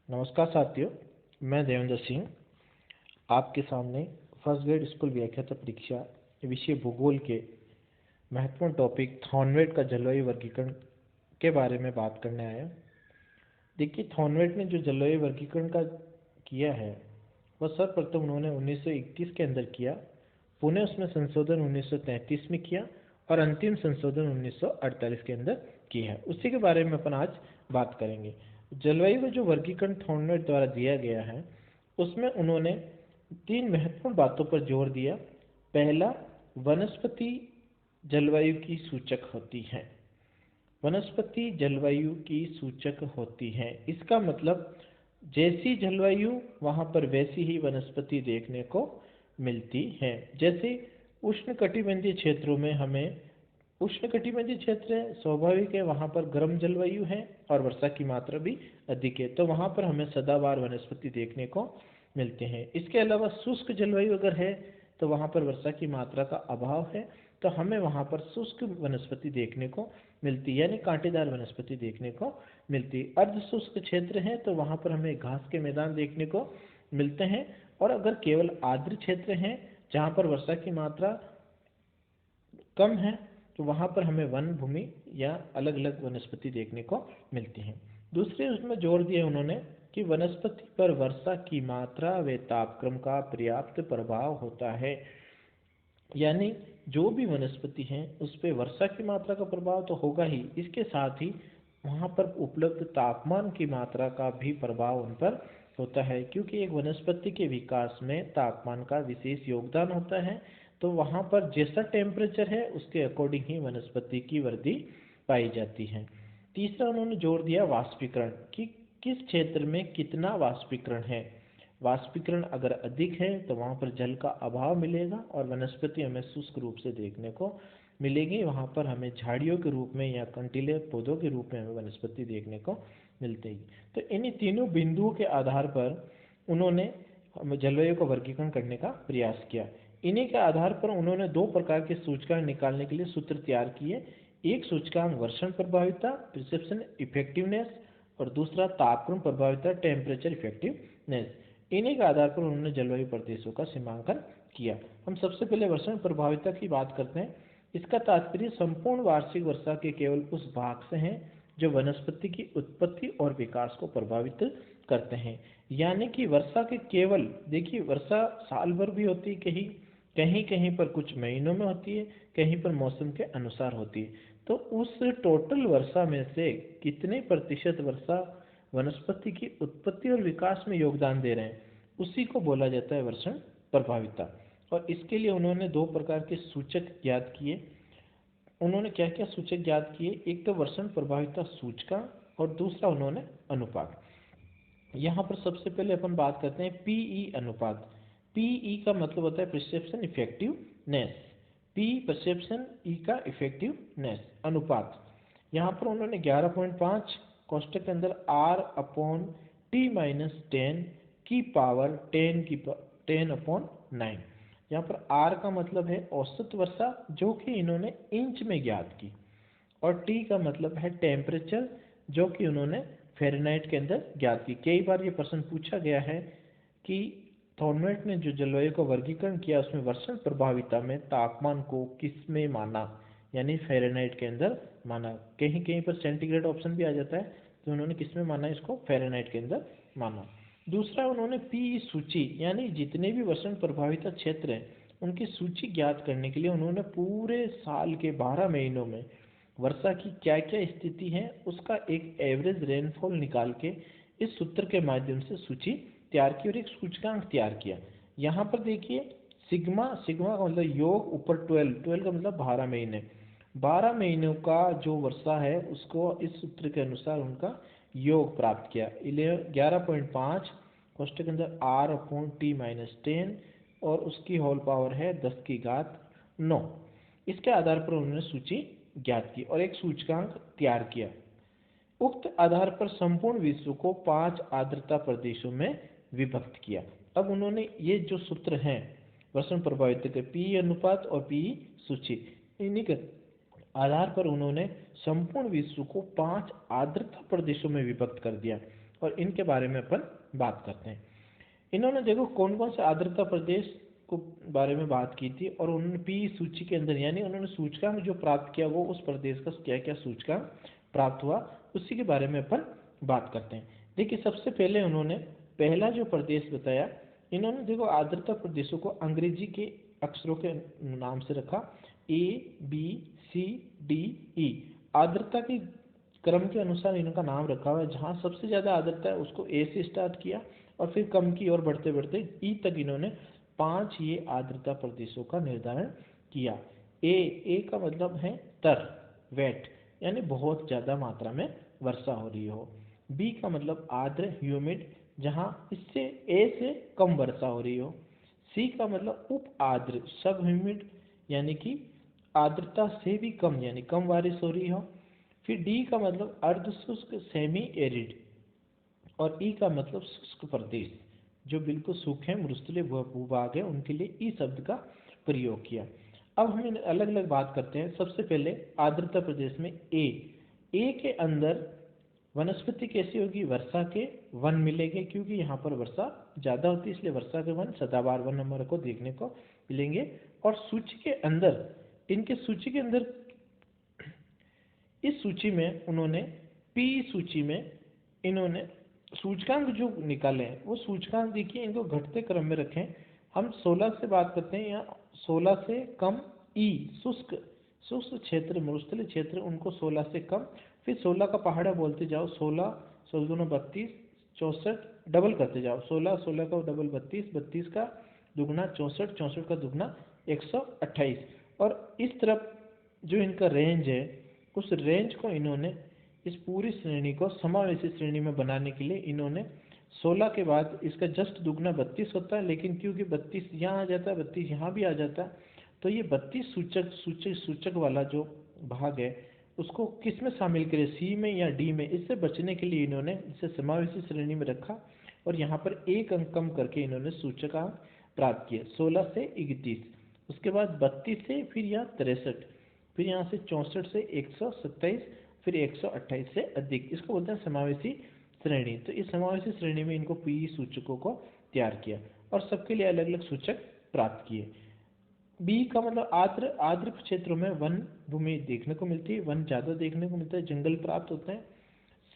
नमस्कार साथियों, मैं देवेंद्र सिंह आपके सामने फर्स्ट ग्रेड स्कूल व्याख्याता परीक्षा विषय भूगोल के महत्वपूर्ण टॉपिक थॉर्नवेट का जलवायु वर्गीकरण के बारे में बात करने आया। देखिए, थॉर्नवेट ने जो जलवायु वर्गीकरण का किया है वह सर्वप्रथम उन्होंने 1921 के अंदर किया, पुनः उसमें संशोधन 1933 में किया और अंतिम संशोधन 1948 के अंदर किया है। उसी के बारे में अपन आज बात करेंगे। जलवायु का जो वर्गीकरण थॉर्नवेट द्वारा दिया गया है उसमें उन्होंने तीन महत्वपूर्ण बातों पर जोर दिया। पहला, वनस्पति जलवायु की सूचक होती है। वनस्पति जलवायु की सूचक होती है, इसका मतलब जैसी जलवायु वहाँ पर वैसी ही वनस्पति देखने को मिलती है। जैसे उष्णकटिबंधीय क्षेत्रों में हमें उष्णकटिबंधीय क्षेत्र है, स्वाभाविक है, वहाँ पर गर्म जलवायु है और वर्षा की मात्रा भी अधिक है, तो वहाँ पर हमें सदाबहार वनस्पति देखने को मिलते हैं। इसके अलावा शुष्क जलवायु अगर है तो वहाँ पर वर्षा की मात्रा का अभाव है, तो हमें वहाँ पर शुष्क वनस्पति देखने को मिलती है, यानी कांटेदार वनस्पति देखने को मिलती है। अर्ध शुष्क क्षेत्र है तो वहाँ पर हमें घास के मैदान देखने को मिलते हैं, और अगर केवल आर्द्र क्षेत्र है जहाँ पर वर्षा की मात्रा कम है तो वहाँ पर हमें वन भूमि या अलग अलग वनस्पति देखने को मिलती है। दूसरे उसमें जोर दिया उन्होंने कि वनस्पति पर वर्षा की मात्रा व तापक्रम का पर्याप्त प्रभाव होता है, यानी जो भी वनस्पति है उस पर वर्षा की मात्रा का प्रभाव तो होगा ही, इसके साथ ही वहाँ पर उपलब्ध तापमान की मात्रा का भी प्रभाव उन पर होता है, क्योंकि एक वनस्पति के विकास में तापमान का विशेष योगदान होता है। तो वहाँ पर जैसा टेम्परेचर है उसके अकॉर्डिंग ही वनस्पति की वृद्धि पाई जाती है। तीसरा उन्होंने जोर दिया वाष्पीकरण, कि किस क्षेत्र में कितना वाष्पीकरण है। वाष्पीकरण अगर अधिक है तो वहाँ पर जल का अभाव मिलेगा और वनस्पति हमें शुष्क रूप से देखने को मिलेगी, वहाँ पर हमें झाड़ियों के रूप में या कंटीले पौधों के रूप में हमें वनस्पति देखने को मिलती है। तो इन्हीं तीनों बिंदुओं के आधार पर उन्होंने जलवायु का वर्गीकरण करने का प्रयास किया। इन्हीं के आधार पर उन्होंने दो प्रकार के सूचकांक निकालने के लिए सूत्र तैयार किए। एक सूचकांक वर्षण प्रभाविता, प्रिसेप्शन इफेक्टिवनेस, और दूसरा तापक्रम प्रभाविता, टेम्परेचर इफेक्टिवनेस। इन्हीं के आधार पर उन्होंने जलवायु प्रदेशों का सीमांकन किया। हम सबसे पहले वर्षण प्रभाविता की बात करते हैं। इसका तात्पर्य संपूर्ण वार्षिक वर्षा के केवल उस भाग से है जो वनस्पति की उत्पत्ति और विकास को प्रभावित करते हैं। यानी कि वर्षा के केवल, देखिए वर्षा साल भर भी होती है, कहीं कहीं पर कुछ महीनों में होती है, कहीं पर मौसम के अनुसार होती है। तो उस टोटल वर्षा में से कितने प्रतिशत वर्षा वनस्पति की उत्पत्ति और विकास में योगदान दे रहे हैं, उसी को बोला जाता है वर्षण प्रभाविता। और इसके लिए उन्होंने दो प्रकार के सूचक ज्ञात किए। उन्होंने क्या क्या सूचक ज्ञात किए? एक तो वर्षण प्रभाविता सूचकांक और दूसरा उन्होंने अनुपात। यहाँ पर सबसे पहले अपन बात करते हैं पीई अनुपात। पीई का मतलब होता है परसेप्शन इफेक्टिवनेस। पी परसेप्शन, ई का इफेक्टिवनेस, अनुपात। यहाँ पर उन्होंने 11.5 कोष्टक के अंदर R अपॉन टी माइनस 10 की पावर 10 अपॉन 9। यहाँ पर R का मतलब है औसत वर्षा, जो कि इन्होंने इंच में ज्ञात की, और T का मतलब है टेम्परेचर, जो कि उन्होंने फ़ारेनहाइट के अंदर ज्ञात की। कई बार ये प्रश्न पूछा गया है कि थॉर्नवेट ने जो जलवायु का वर्गीकरण किया उसमें वर्षण प्रभाविता में तापमान को किस में माना, यानी फ़ारेनहाइट के अंदर माना। कहीं कहीं पर सेंटीग्रेड ऑप्शन भी आ जाता है, तो उन्होंने किस में माना? इसको फ़ारेनहाइट के अंदर माना। दूसरा उन्होंने पी सूची, यानी जितने भी वर्षण प्रभाविता क्षेत्र हैं उनकी सूची ज्ञात करने के लिए उन्होंने पूरे साल के 12 महीनों में वर्षा की क्या क्या स्थिति है उसका एक एवरेज रेनफॉल निकाल के इस सूत्र के माध्यम से सूची तैयार की और एक सूचकांक तैयार किया। यहाँ पर देखिए सिग्मा, सिग्मा का मतलब योग ऊपर 12 का मतलब 12 महीने, 12 महीनों का जो वर्षा है उसको इस सूत्र के अनुसार उनका योग प्राप्त किया। 11.5 कोष्टक के अंदर R अपॉन टी माइनस 10 और उसकी होल पावर है 10 की घात 9। इसके आधार पर उन्होंने सूची ज्ञात की और एक सूचकांक तैयार किया। उक्त आधार पर संपूर्ण विश्व को 5 आर्द्रता प्रदेशों में विभक्त किया। अब उन्होंने ये जो सूत्र हैं वर्षण प्रभावित के पी अनुपात और पी सूची, इन्हीं के आधार पर उन्होंने संपूर्ण विश्व को 5 आर्द्रता प्रदेशों में विभक्त कर दिया। और इनके बारे में अपन बात करते हैं। इन्होंने देखो कौन कौन से आर्द्रता प्रदेश को बारे में बात की थी, और उन्होंने पी सूची के अंदर यानी उन्होंने सूचकांक जो प्राप्त किया वो उस प्रदेश का क्या क्या सूचकांक प्राप्त हुआ उसी के बारे में अपन बात करते हैं। देखिए सबसे पहले उन्होंने पहला जो प्रदेश बताया, इन्होंने देखो आर्द्रता प्रदेशों को अंग्रेजी के अक्षरों के नाम से रखा, A B C D E. आर्द्रता के क्रम के अनुसार इनका नाम रखा हुआ है। जहाँ सबसे ज़्यादा आर्द्रता है उसको ए से स्टार्ट किया और फिर कम की ओर बढ़ते बढ़ते ई तक इन्होंने 5 ये आर्द्रता प्रदेशों का निर्धारण किया। ए का मतलब है तर, वेट, यानी बहुत ज़्यादा मात्रा में वर्षा हो रही हो। बी का मतलब आर्द्र, ह्यूमिड, जहाँ इससे ए से कम वर्षा हो रही हो। सी का मतलब उप आर्द्र, सब ह्यूमिड, यानी कि आर्द्रता से भी कम यानी कम बारिश हो रही हो। फिर डी का मतलब अर्ध शुष्क, सेमी एरिड, और ई का मतलब शुष्क प्रदेश, जो बिल्कुल सूखे मरुस्थलीय भूभाग है, उनके लिए ई शब्द का प्रयोग किया। अब हम अलग अलग बात करते हैं। सबसे पहले आर्द्रता प्रदेश में ए के अंदर वनस्पति कैसी होगी, वर्षा के वन मिलेंगे, क्योंकि यहाँ पर वर्षा ज़्यादा होती है इसलिए वर्षा के वन, सदाबहार वन हमारे को देखने को मिलेंगे। और सूची के अंदर, इनके सूची के अंदर, इस सूची में उन्होंने पी सूची में इन्होंने सूचकांक जो निकाले हैं वो सूचकांक देखिए, इनको घटते क्रम में रखें। हम 16 से बात करते हैं, या 16 से कम ई शुष्क शुष्क क्षेत्र, मरुस्थलीय क्षेत्र, उनको 16 से कम, फिर 16 का पहाड़ा बोलते जाओ, 16 16 दूना 32, 64 डबल करते जाओ, 16 16 का डबल 32, 32 का दुगना 64, 64 का दुगना 128। और इस तरफ जो इनका रेंज है, उस रेंज को इन्होंने इस पूरी श्रेणी को समावेशी श्रेणी में बनाने के लिए इन्होंने 16 के बाद इसका जस्ट दुगना 32 होता है, लेकिन क्योंकि 32 यहाँ आ जाता है, 32 यहाँ भी आ जाता है, तो ये 32 सूचक वाला जो भाग है उसको किस में शामिल करें, सी में या डी में। इससे बचने के लिए इन्होंने इसे समावेशी श्रेणी में रखा और यहाँ पर एक अंक कम करके इन्होंने सूचकांक प्राप्त किए 16 से 31, उसके बाद 32 से फिर यहाँ 63, फिर यहाँ से 64 से 127, फिर 128 से अधिक, इसको बोलते हैं समावेशी श्रेणी। तो इस समावेशी श्रेणी में इनको पी सूचकों को तैयार किया और सबके लिए अलग अलग सूचक प्राप्त किए। बी का मतलब आर्द्र, आर्द्र क्षेत्रों में वन भूमि देखने को मिलती है, वन ज़्यादा देखने को मिलता है, जंगल प्राप्त होते हैं।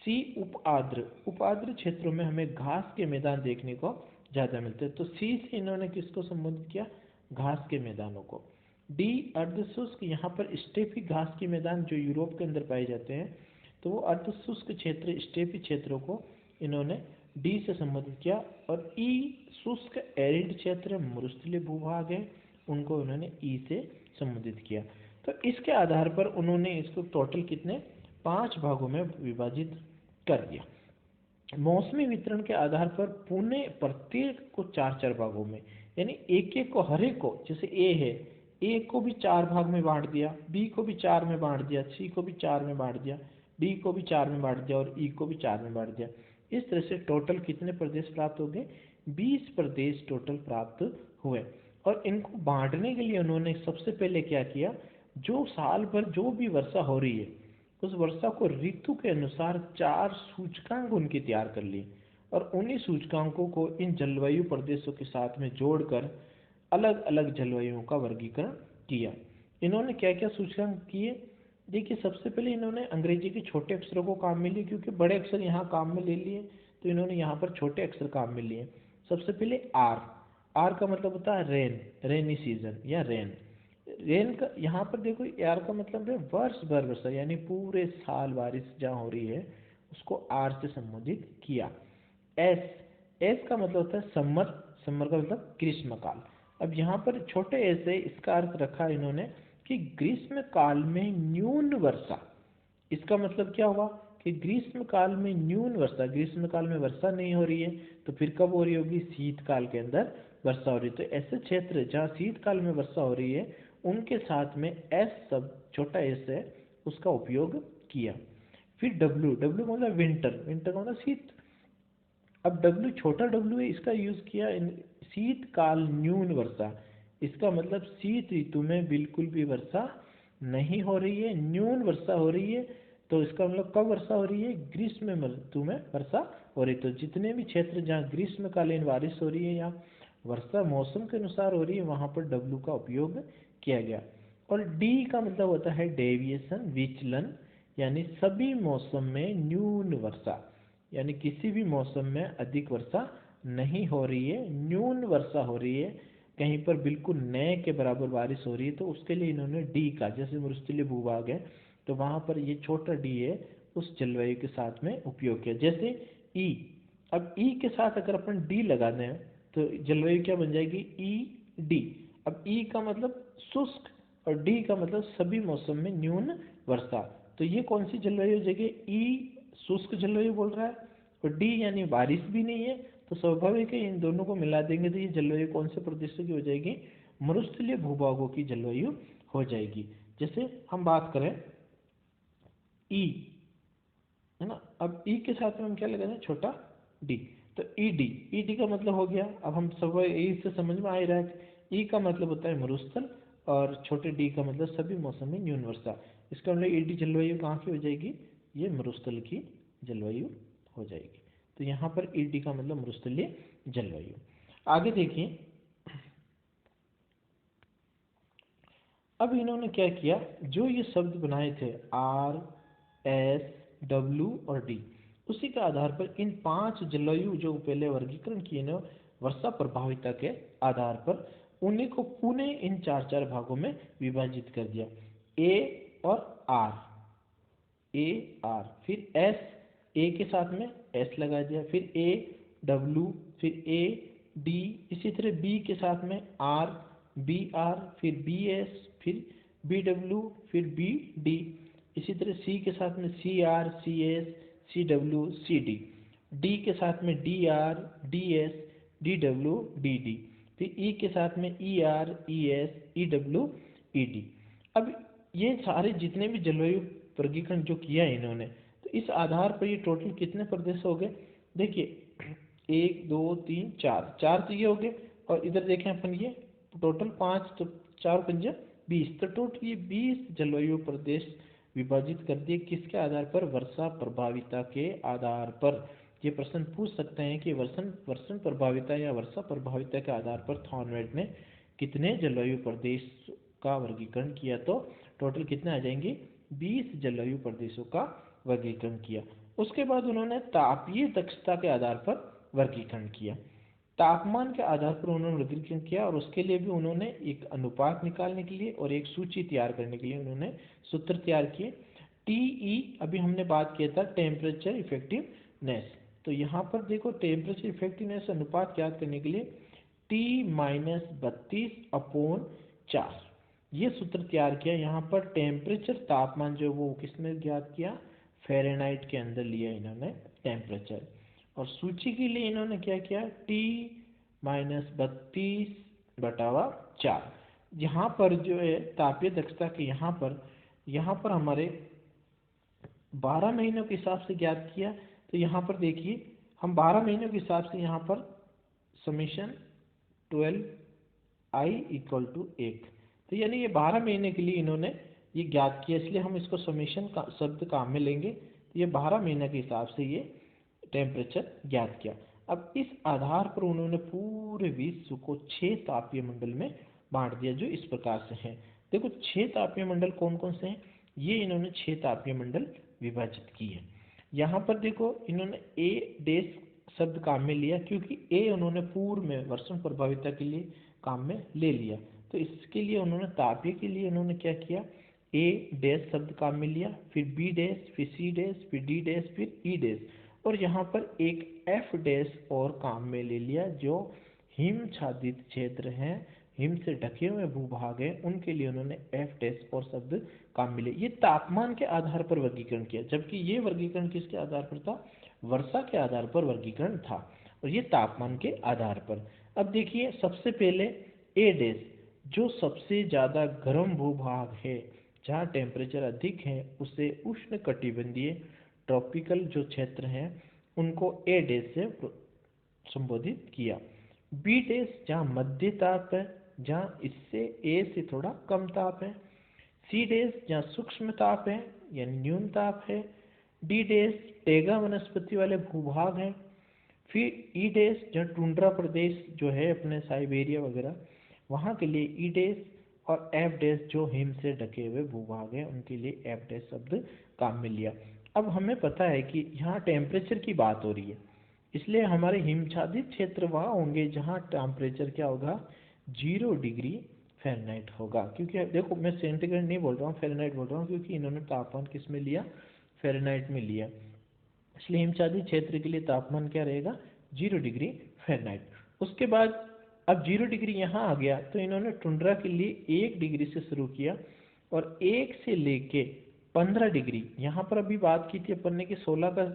सी उप आर्द्र, उप आर्द्र क्षेत्रों में हमें घास के मैदान देखने को ज़्यादा मिलते हैं, तो सी से इन्होंने किसको संबोधित किया, घास के मैदानों को। डी अर्धशुष्क, यहाँ पर स्टेपी घास के मैदान जो यूरोप के अंदर पाए जाते हैं, तो वो अर्धशुष्क क्षेत्र, स्टेपी क्षेत्रों को इन्होंने डी से संबोधित किया। और ई शुष्क एरिड क्षेत्र, मरुस्थलीय भूभाग है, उनको उन्होंने ई से संबोधित किया। तो इसके आधार पर उन्होंने इसको टोटल कितने 5 भागों में विभाजित कर दिया। मौसमी वितरण के आधार पर पुणे प्रत्येक को 4-4 भागों में, यानी एक एक को, हर एक को, जैसे ए है, ए को भी 4 भाग में बांट दिया, बी को भी 4 में बांट दिया, सी को भी 4 में बांट दिया, डी को भी 4 में बांट दिया और ई को भी 4 में बांट दिया। इस तरह से टोटल कितने प्रदेश प्राप्त हो गए, 20 प्रदेश टोटल प्राप्त हुए। और इनको बांटने के लिए उन्होंने सबसे पहले क्या किया, जो साल भर जो भी वर्षा हो रही है उस वर्षा को ऋतु के अनुसार 4 सूचकांक उनके तैयार कर लिए और उन्हीं सूचकांकों को इन जलवायु प्रदेशों के साथ में जोड़कर अलग अलग जलवायुओं का वर्गीकरण किया। इन्होंने क्या क्या सूचकांक किए, देखिए सबसे पहले इन्होंने अंग्रेजी के छोटे अक्षरों को काम में लिए, क्योंकि बड़े अक्षर यहाँ काम में ले लिए तो इन्होंने यहाँ पर छोटे अक्षर काम में लिए। सबसे पहले आर का मतलब होता है रेन, रेनी सीजन या रेन। रेन का यहाँ पर देखो, आर का मतलब है वर्ष भर वर्षा, यानी पूरे साल बारिश जहाँ हो रही है उसको आर से संबोधित किया। एस का मतलब होता है समर, समर का मतलब ग्रीष्मकाल। अब यहाँ पर छोटे एस है, इसका अर्थ रखा इन्होंने कि ग्रीष्म काल में न्यून वर्षा। इसका मतलब क्या हुआ कि ग्रीष्म काल में न्यून वर्षा, ग्रीष्म काल में वर्षा नहीं हो रही है तो फिर कब हो रही होगी, शीतकाल के अंदर वर्षा हो रही है। तो ऐसे क्षेत्र जहाँ शीतकाल में वर्षा हो रही है उनके साथ में एस सब छोटा एस है उसका उपयोग किया। फिर डब्ल्यू, डब्ल्यू का मतलब विंटर, विंटर का मतलब शीत। अब डब्ल्यू छोटा डब्ल्यू है, इसका यूज किया शीतकाल न्यून वर्षा। इसका मतलब शीत ऋतु में बिल्कुल भी वर्षा नहीं हो रही है, न्यून वर्षा हो रही है। तो इसका मतलब कब वर्षा हो रही है? ग्रीष्म ऋतु में वर्षा हो रही है। तो जितने भी क्षेत्र जहाँ ग्रीष्मकालीन बारिश हो रही है या वर्षा मौसम के अनुसार हो रही है वहाँ पर डब्लू का उपयोग किया गया। और डी का मतलब होता है डेविएशन, विचलन, यानी सभी मौसम में न्यून वर्षा, यानी किसी भी मौसम में अधिक वर्षा नहीं हो रही है, न्यून वर्षा हो रही है, कहीं पर बिल्कुल न के बराबर बारिश हो रही है, तो उसके लिए इन्होंने डी का, जैसे मरुस्थलीय भूभाग है तो वहाँ पर ये छोटा डी है, उस जलवायु के साथ में उपयोग किया। जैसे ई, अब ई के साथ अगर अपन डी लगा दें तो जलवायु क्या बन जाएगी? ई डी। अब ई का मतलब शुष्क और डी का मतलब सभी मौसम में न्यून वर्षा, तो ये कौन सी जलवायु हो जाएगी? ई शुष्क जलवायु बोल रहा है, और डी यानी बारिश भी नहीं है, तो स्वाभाविक है इन दोनों को मिला देंगे तो ये जलवायु कौन से प्रदेशों की हो जाएगी? मरुस्थलीय भूभागों की जलवायु हो जाएगी। जैसे हम बात करें ई, है ना, अब ई के साथ में हम क्या लगा दें? छोटा डी, तो ई डी, ई डी का मतलब हो गया, अब हम सब ई से समझ में आ ही रहा है, ई का मतलब होता है मरुस्थल और छोटे डी का मतलब सभी मौसम में न्यून वर्षा। इसका मतलब ई डी जलवायु कहाँ की हो जाएगी? ये मरुस्थल की जलवायु हो जाएगी। तो यहाँ पर ई डी का मतलब मरुस्थलीय जलवायु। आगे देखिए, अब इन्होंने क्या किया, जो ये शब्द बनाए थे आर, एस, डब्ल्यू और डी, उसी के आधार पर इन 5 जलवायु जो पहले वर्गीकरण किए ना वर्षा प्रभाविता के आधार पर, उन्हीं को पुनः इन 4 भागों में विभाजित कर दिया। ए और आर, ए आर, फिर एस, ए के साथ में एस लगा दिया, फिर ए डब्ल्यू, फिर ए डी, इसी तरह बी के साथ में आर, बी आर, फिर बी एस, फिर बी डब्ल्यू, फिर बी डी, इसी तरह सी के साथ में C R, C S, C W, C D, D के साथ में D R, D S, D W, D D, फिर ई के साथ में E R, E S, E W, E D. अब ये सारे जितने भी जलवायु वर्गीकरण जो किया है इन्होंने, तो इस आधार पर ये टोटल कितने प्रदेश हो गए? देखिए 1 2 3 4, 4 तो ये हो गए, और इधर देखें अपन ये टोटल 5, तो 4 पंजे 20, तो टोटल ये 20 जलवायु प्रदेश विभाजित कर दिए। किसके आधार पर? वर्षा प्रभाविता के आधार पर। ये प्रश्न पूछ सकते हैं कि वर्षण प्रभाविता या वर्षा प्रभाविता के आधार पर थॉर्नवेट ने कितने जलवायु प्रदेश का वर्गीकरण किया, तो टोटल कितने आ जाएंगे? 20 जलवायु प्रदेशों का वर्गीकरण किया। उसके बाद उन्होंने तापीय दक्षता के आधार पर वर्गीकरण किया, तापमान के आधार पर उन्होंने वर्गीकरण किया, और उसके लिए भी उन्होंने एक अनुपात निकालने के लिए और एक सूची तैयार करने के लिए उन्होंने सूत्र तैयार किए। टीई, अभी हमने बात किया था टेम्परेचर इफेक्टिवनेस, तो यहाँ पर देखो टेम्परेचर इफेक्टिवनेस अनुपात ज्ञात करने के लिए T-32/4 ये सूत्र तैयार किया। यहाँ पर टेम्परेचर, तापमान जो वो किसमें ज्ञात किया? फ़ारेनहाइट के अंदर लिया इन्होंने टेम्परेचर। और सूची के लिए इन्होंने क्या किया? T-32/4। यहाँ पर जो है तापीय दक्षता के यहाँ पर हमारे 12 महीनों के हिसाब से ज्ञात किया। तो यहाँ पर देखिए हम 12 महीनों के हिसाब से यहाँ पर समीशन 12i = 1, तो यानी ये 12 महीने के लिए इन्होंने ये ज्ञात किया, इसलिए हम इसको समीशन का शब्द काम में लेंगे। तो ये 12 महीने के हिसाब से ये टेम्परेचर ज्ञात किया। अब इस आधार पर उन्होंने पूरे विश्व को 6 तापीय मंडल में बांट दिया, जो इस प्रकार से हैं। देखो 6 तापीय मंडल कौन कौन से हैं? ये इन्होंने 6 तापीय मंडल विभाजित किए। यहाँ पर देखो इन्होंने ए देश शब्द काम में लिया, क्योंकि ए उन्होंने पूर्व में वर्षण प्रभाविता के लिए काम में ले लिया, तो इसके लिए उन्होंने तापीय के लिए उन्होंने क्या किया? ए डैश शब्द काम में लिया, फिर बी डैश, फिर सी डैश, फिर डी डैश, फिर ई डैश, और यहाँ पर एक एफ डैश और काम में ले लिया, जो हिमच्छादित क्षेत्र हैं, हिम से ढके हुए भूभाग हैं, उनके लिए उन्होंने एफ डैश और शब्द काम मिले। ये तापमान के आधार पर वर्गीकरण किया, जबकि ये वर्गीकरण किसके आधार पर था? वर्षा के आधार पर वर्गीकरण था, और ये तापमान के आधार पर। अब देखिए सबसे पहले ए डैश, जो सबसे ज़्यादा गर्म भूभाग है, जहाँ टेम्परेचर अधिक है, उसे उष्ण कटिबंधीय ट्रॉपिकल जो क्षेत्र हैं उनको ए डैश से संबोधित किया। बी डैश जहाँ मध्य ताप है, जहाँ इससे ए से थोड़ा कम ताप है। सी डैश जहाँ सूक्ष्म ताप है, यानी न्यून ताप है। डी डैश टैगा वनस्पति वाले भूभाग हैं। फिर ई डैश जहाँ टुंड्रा प्रदेश जो है अपने साइबेरिया वगैरह वहाँ के लिए ई डैश, और एफ डैश जो हिम से ढके हुए भूभाग हैं उनके लिए एफ डैश शब्द काम में लिया। अब हमें पता है कि यहाँ टेम्परेचर की बात हो रही है, इसलिए हमारे हिमच्छादित क्षेत्र वहाँ होंगे जहाँ टेम्परेचर क्या होगा, 0 डिग्री फ़ारेनहाइट होगा। क्योंकि देखो मैं सेंटीग्रेड नहीं बोल रहा हूँ, फ़ारेनहाइट बोल रहा हूँ, क्योंकि इन्होंने तापमान किस में लिया, फ़ारेनहाइट में लिया। इसलिए हिमच्छादित क्षेत्र के लिए तापमान क्या रहेगा, 0 डिग्री फ़ारेनहाइट। उसके बाद अब 0 डिग्री यहाँ आ गया तो इन्होंने टुंड्रा के लिए 1 डिग्री से शुरू किया और 1 से लेके 15 डिग्री, यहाँ पर अभी बात की थी अपन ने कि 16 का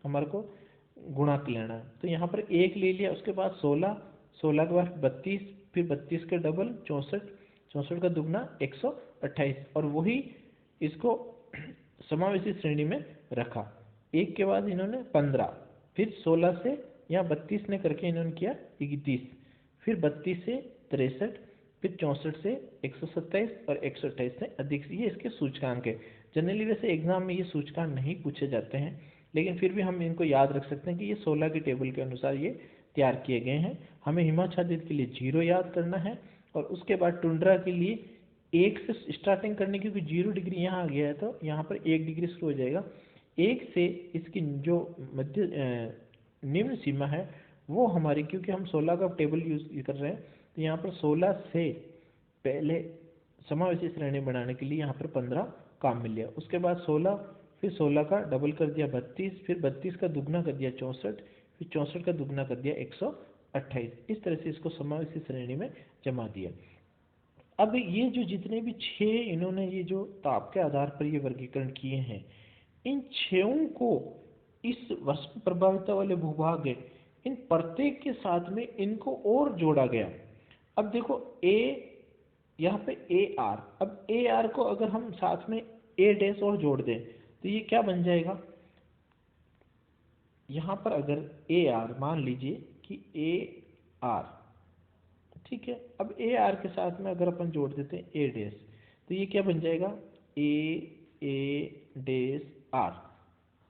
हमारे को गुणक लेना है, तो यहाँ पर 1 ले लिया। उसके बाद 16, 16 के बाद 32, फिर 32 के डबल 64, 64 का दुगना 128, और वही इसको समावेशी श्रेणी में रखा। 1 के बाद इन्होंने 15, फिर 16 से यहाँ 32 ने करके इन्होंने किया 31, फिर 32 से 63, फिर 64 से 127 और 128 से अधिक। ये इसके सूचकांक है। जनरली वैसे एग्जाम में ये सूचकांक नहीं पूछे जाते हैं, लेकिन फिर भी हम इनको याद रख सकते हैं कि ये 16 की टेबल के अनुसार ये तैयार किए गए हैं। हमें हिमाच्छादित के लिए 0 याद करना है, और उसके बाद टुंड्रा के लिए 1 से स्टार्टिंग करने, क्योंकि 0 डिग्री यहाँ आ गया है तो यहाँ पर 1 डिग्री शुरू हो जाएगा। 1 से इसकी जो मध्य निम्न सीमा है वो हमारी, क्योंकि हम 16 का टेबल यूज कर रहे हैं, तो यहाँ पर 16 से पहले समावेशी श्रेणी बनाने के लिए यहाँ पर 15 काम मिल लिया। उसके बाद 16, फिर 16 का डबल कर दिया 32, फिर 32 का दुगना कर दिया 64, फिर 64 का दुगना कर दिया 128। इस तरह से इसको समावेशी श्रेणी में जमा दिया। अब ये जो जितने भी 6 इन्होंने ये जो ताप के आधार पर ये वर्गीकरण किए हैं, इन 6 को इस वर्षा प्रभाविता वाले भूभाग है, इन प्रत्येक के साथ में इनको और जोड़ा गया। अब देखो ए, यहाँ पे ए आर, अब ए आर को अगर हम साथ में ए डैश और जोड़ दें तो ये क्या बन जाएगा, यहाँ पर अगर ए आर मान लीजिए कि ए आर, ठीक है, अब ए आर के साथ में अगर अपन जोड़ देते हैं ए डैश, तो ये क्या बन जाएगा, A dash R,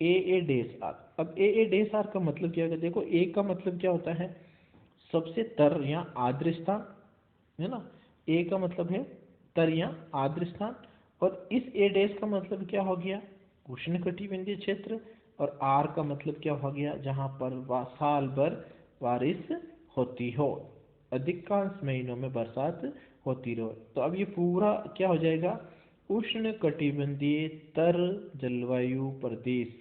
A dash R. अब ए डैश आर का मतलब क्या है, देखो ए का मतलब क्या होता है, सबसे तर या आर्द्र स्थान है ना, ए का मतलब है तर या आर्द्र स्थान, और इस ए डैश का मतलब क्या हो गया, उष्णकटिबंधीय क्षेत्र, और आर का मतलब क्या हो गया, जहाँ पर साल भर बारिश होती हो, अधिकांश महीनों में बरसात होती रहो। तो अब ये पूरा क्या हो जाएगा, उष्णकटिबंधीय तर जलवायु प्रदेश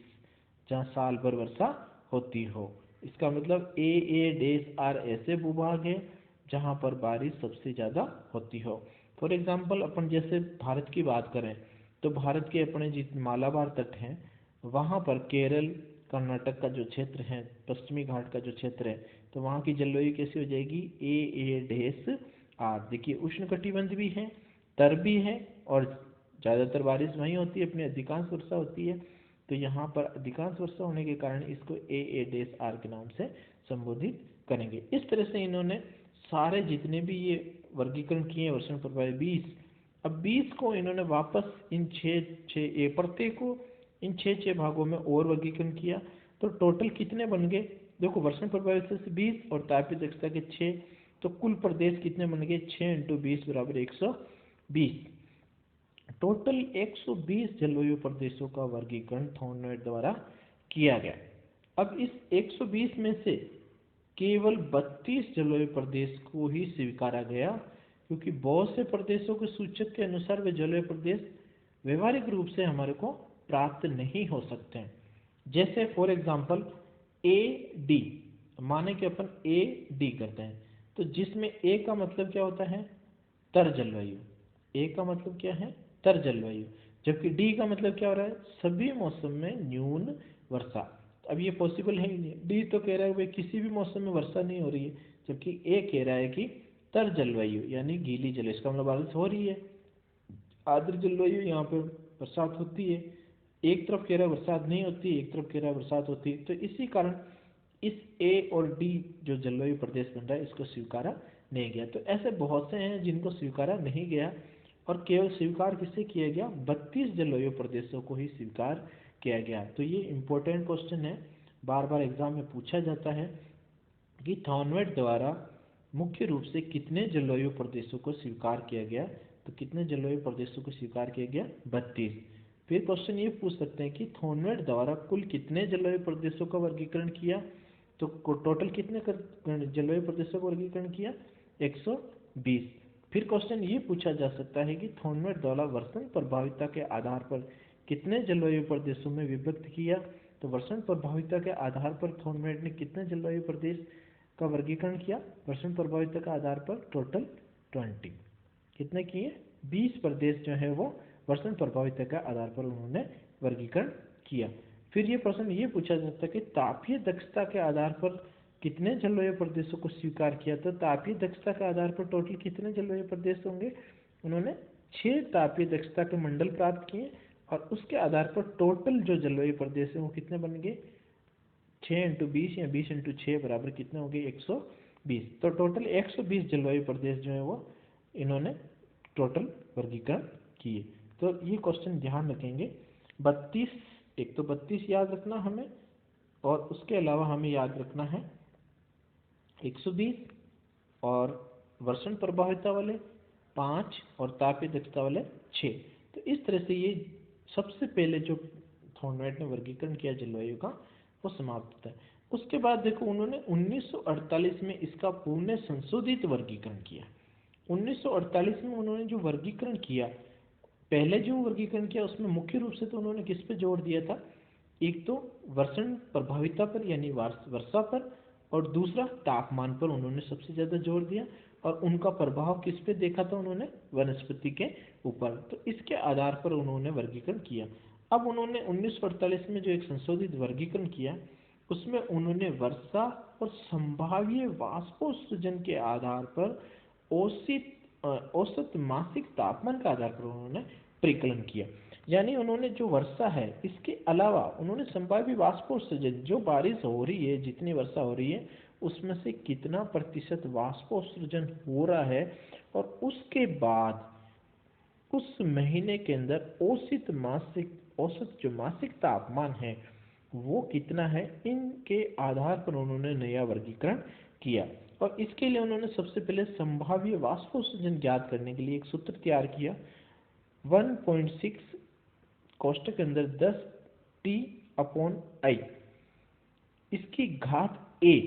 जहाँ साल भर वर्षा होती हो। इसका मतलब ए डैश आर ऐसे भूभाग है जहाँ पर बारिश सबसे ज़्यादा होती हो। फॉर एग्जांपल अपन जैसे भारत की बात करें तो भारत के अपने जिस मालाबार तट हैं वहाँ पर केरल कर्नाटक का जो क्षेत्र है, पश्चिमी घाट का जो क्षेत्र है, तो वहाँ की जलवायु कैसी हो जाएगी, ए डैश आर। देखिए उष्णकटिबंध भी है, तर भी है, और ज़्यादातर बारिश वहीं होती है, अपनी अधिकांश वर्षा होती है। तो यहाँ पर अधिकांश वर्षा होने के कारण इसको ए डैश आर के नाम से संबोधित करेंगे। इस तरह से इन्होंने सारे जितने भी ये वर्गीकरण किए वर्षण प्रभावी 20, अब 20 को इन्होंने वापस इन प्रत्येक को इन 6 भागों में और वर्गीकरण किया। तो टोटल कितने बन गए, देखो वर्षण प्रभावी से 20 और तापीय दक्षता के 6, तो कुल प्रदेश कितने बन गए, 6 × 20 बराबर 120। टोटल 120 जलवायु प्रदेशों का वर्गीकरण थॉर्नवेट द्वारा किया गया। अब इस 120 में से केवल 32 जलवायु प्रदेश को ही स्वीकारा गया, क्योंकि बहुत से प्रदेशों के सूचक के अनुसार वे जलवायु प्रदेश व्यवहारिक रूप से हमारे को प्राप्त नहीं हो सकते हैं। जैसे फॉर एग्जांपल ए डी, माने कि अपन ए डी करते हैं, तो जिसमें ए का मतलब क्या होता है, तर जलवायु, ए का मतलब क्या है, तर जलवायु, जबकि डी का मतलब क्या हो रहा है, सभी मौसम में न्यून वर्षा। अब ये पॉसिबल है ही नहीं, डी तो कह रहा है भाई किसी भी मौसम में वर्षा नहीं हो रही है, जबकि ए कह रहा है कि तर जलवायु यानी गीली जलवायु, इसका मतलब बारिश हो रही है। आर्द्र जलवायु यहाँ पे बरसात होती है, एक तरफ कह रहा है बरसात नहीं होती, एक तरफ कह रहा है बरसात होती है। तो इसी कारण इस ए और डी जो जलवायु प्रदेश बन रहा है इसको स्वीकारा नहीं गया। तो ऐसे बहुत से हैं जिनको स्वीकारा नहीं गया। और केवल स्वीकार किसे किया गया, 32 जलवायु प्रदेशों को ही स्वीकार किया गया। तो ये इम्पोर्टेंट क्वेश्चन है, बार बार एग्जाम में पूछा जाता है कि थॉर्नवेट द्वारा मुख्य रूप से कितने जलवायु प्रदेशों को स्वीकार किया गया। तो कितने जलवायु प्रदेशों को स्वीकार किया गया, 32। फिर क्वेश्चन ये पूछ सकते हैं कि थॉर्नवेट द्वारा कुल कितने जलवायु प्रदेशों का वर्गीकरण किया। तो टोटल कितने जलवायु प्रदेशों का वर्गीकरण किया, 120। फिर क्वेश्चन ये पूछा जा सकता है कि थॉर्नवेट द्वारा वर्षण प्रभाविता के आधार पर कितने जलवायु प्रदेशों में विभक्त किया। तो वर्षण प्रभाविता के आधार पर थॉर्नवेट ने कितने जलवायु प्रदेश का वर्गीकरण किया, वर्षण प्रभाविता के आधार पर टोटल 20। कितने किए, 20 प्रदेश जो है वो वर्षण प्रभाविता के आधार पर उन्होंने वर्गीकरण किया। फिर ये प्रश्न ये पूछा जाता है कि तापीय दक्षता के आधार पर कितने जलवायु प्रदेशों को स्वीकार किया। तो तापीय दक्षता के आधार पर टोटल कितने जलवायु प्रदेश होंगे, उन्होंने 6 तापीय दक्षता के मंडल प्राप्त किए और उसके आधार पर टोटल जो जलवायु प्रदेश है वो कितने बन गए, 6 × 20 या 20 × 6 बराबर कितने हो गए, 120। तो टोटल 120 जलवायु प्रदेश जो है वो इन्होंने टोटल वर्गीकरण किए। तो ये क्वेश्चन ध्यान रखेंगे, 32, एक तो 32 याद रखना हमें, और उसके अलावा हमें याद रखना है 120 और वर्षण प्रभाविता वाले 5 और तापीय दक्षता वाले 6। तो इस तरह से ये सबसे पहले जो थॉर्नवेट ने वर्गीकरण किया जलवायु का वो समाप्त होता है। उसके बाद देखो उन्होंने 1948 में इसका पुनः संशोधित वर्गीकरण किया। 1948 में उन्होंने जो वर्गीकरण किया, पहले जो वर्गीकरण किया उसमें मुख्य रूप से तो उन्होंने किस पे जोर दिया था, एक तो वर्षण प्रभाविता पर यानी वर्षा पर, और दूसरा तापमान पर उन्होंने सबसे ज़्यादा जोर दिया, और उनका प्रभाव किस पे देखा था उन्होंने, वनस्पति के ऊपर। तो इसके आधार पर उन्होंने वर्गीकरण किया। अब उन्होंने 1948 में जो एक संशोधित वर्गीकरण किया उसमें उन्होंने वर्षा और संभाव्य वाष्पोत्सर्जन के आधार पर औसत मासिक तापमान के आधार पर उन्होंने परिकलन किया। यानी उन्होंने जो वर्षा है इसके अलावा उन्होंने संभाव्य वाष्पोत्सर्जन, जो बारिश हो रही है, जितनी वर्षा हो रही है उसमें से कितना प्रतिशत वाष्पोत्सर्जन हो रहा है, और उसके बाद उस महीने के अंदर औसत जो मासिक तापमान है वो कितना है, इनके आधार पर उन्होंने नया वर्गीकरण किया। और इसके लिए उन्होंने सबसे पहले संभाव्य वाष्पोत्सर्जन ज्ञात करने के लिए एक सूत्र तैयार किया, 1.6 कोष्ठक के अंदर 10T/I, इसकी घात a,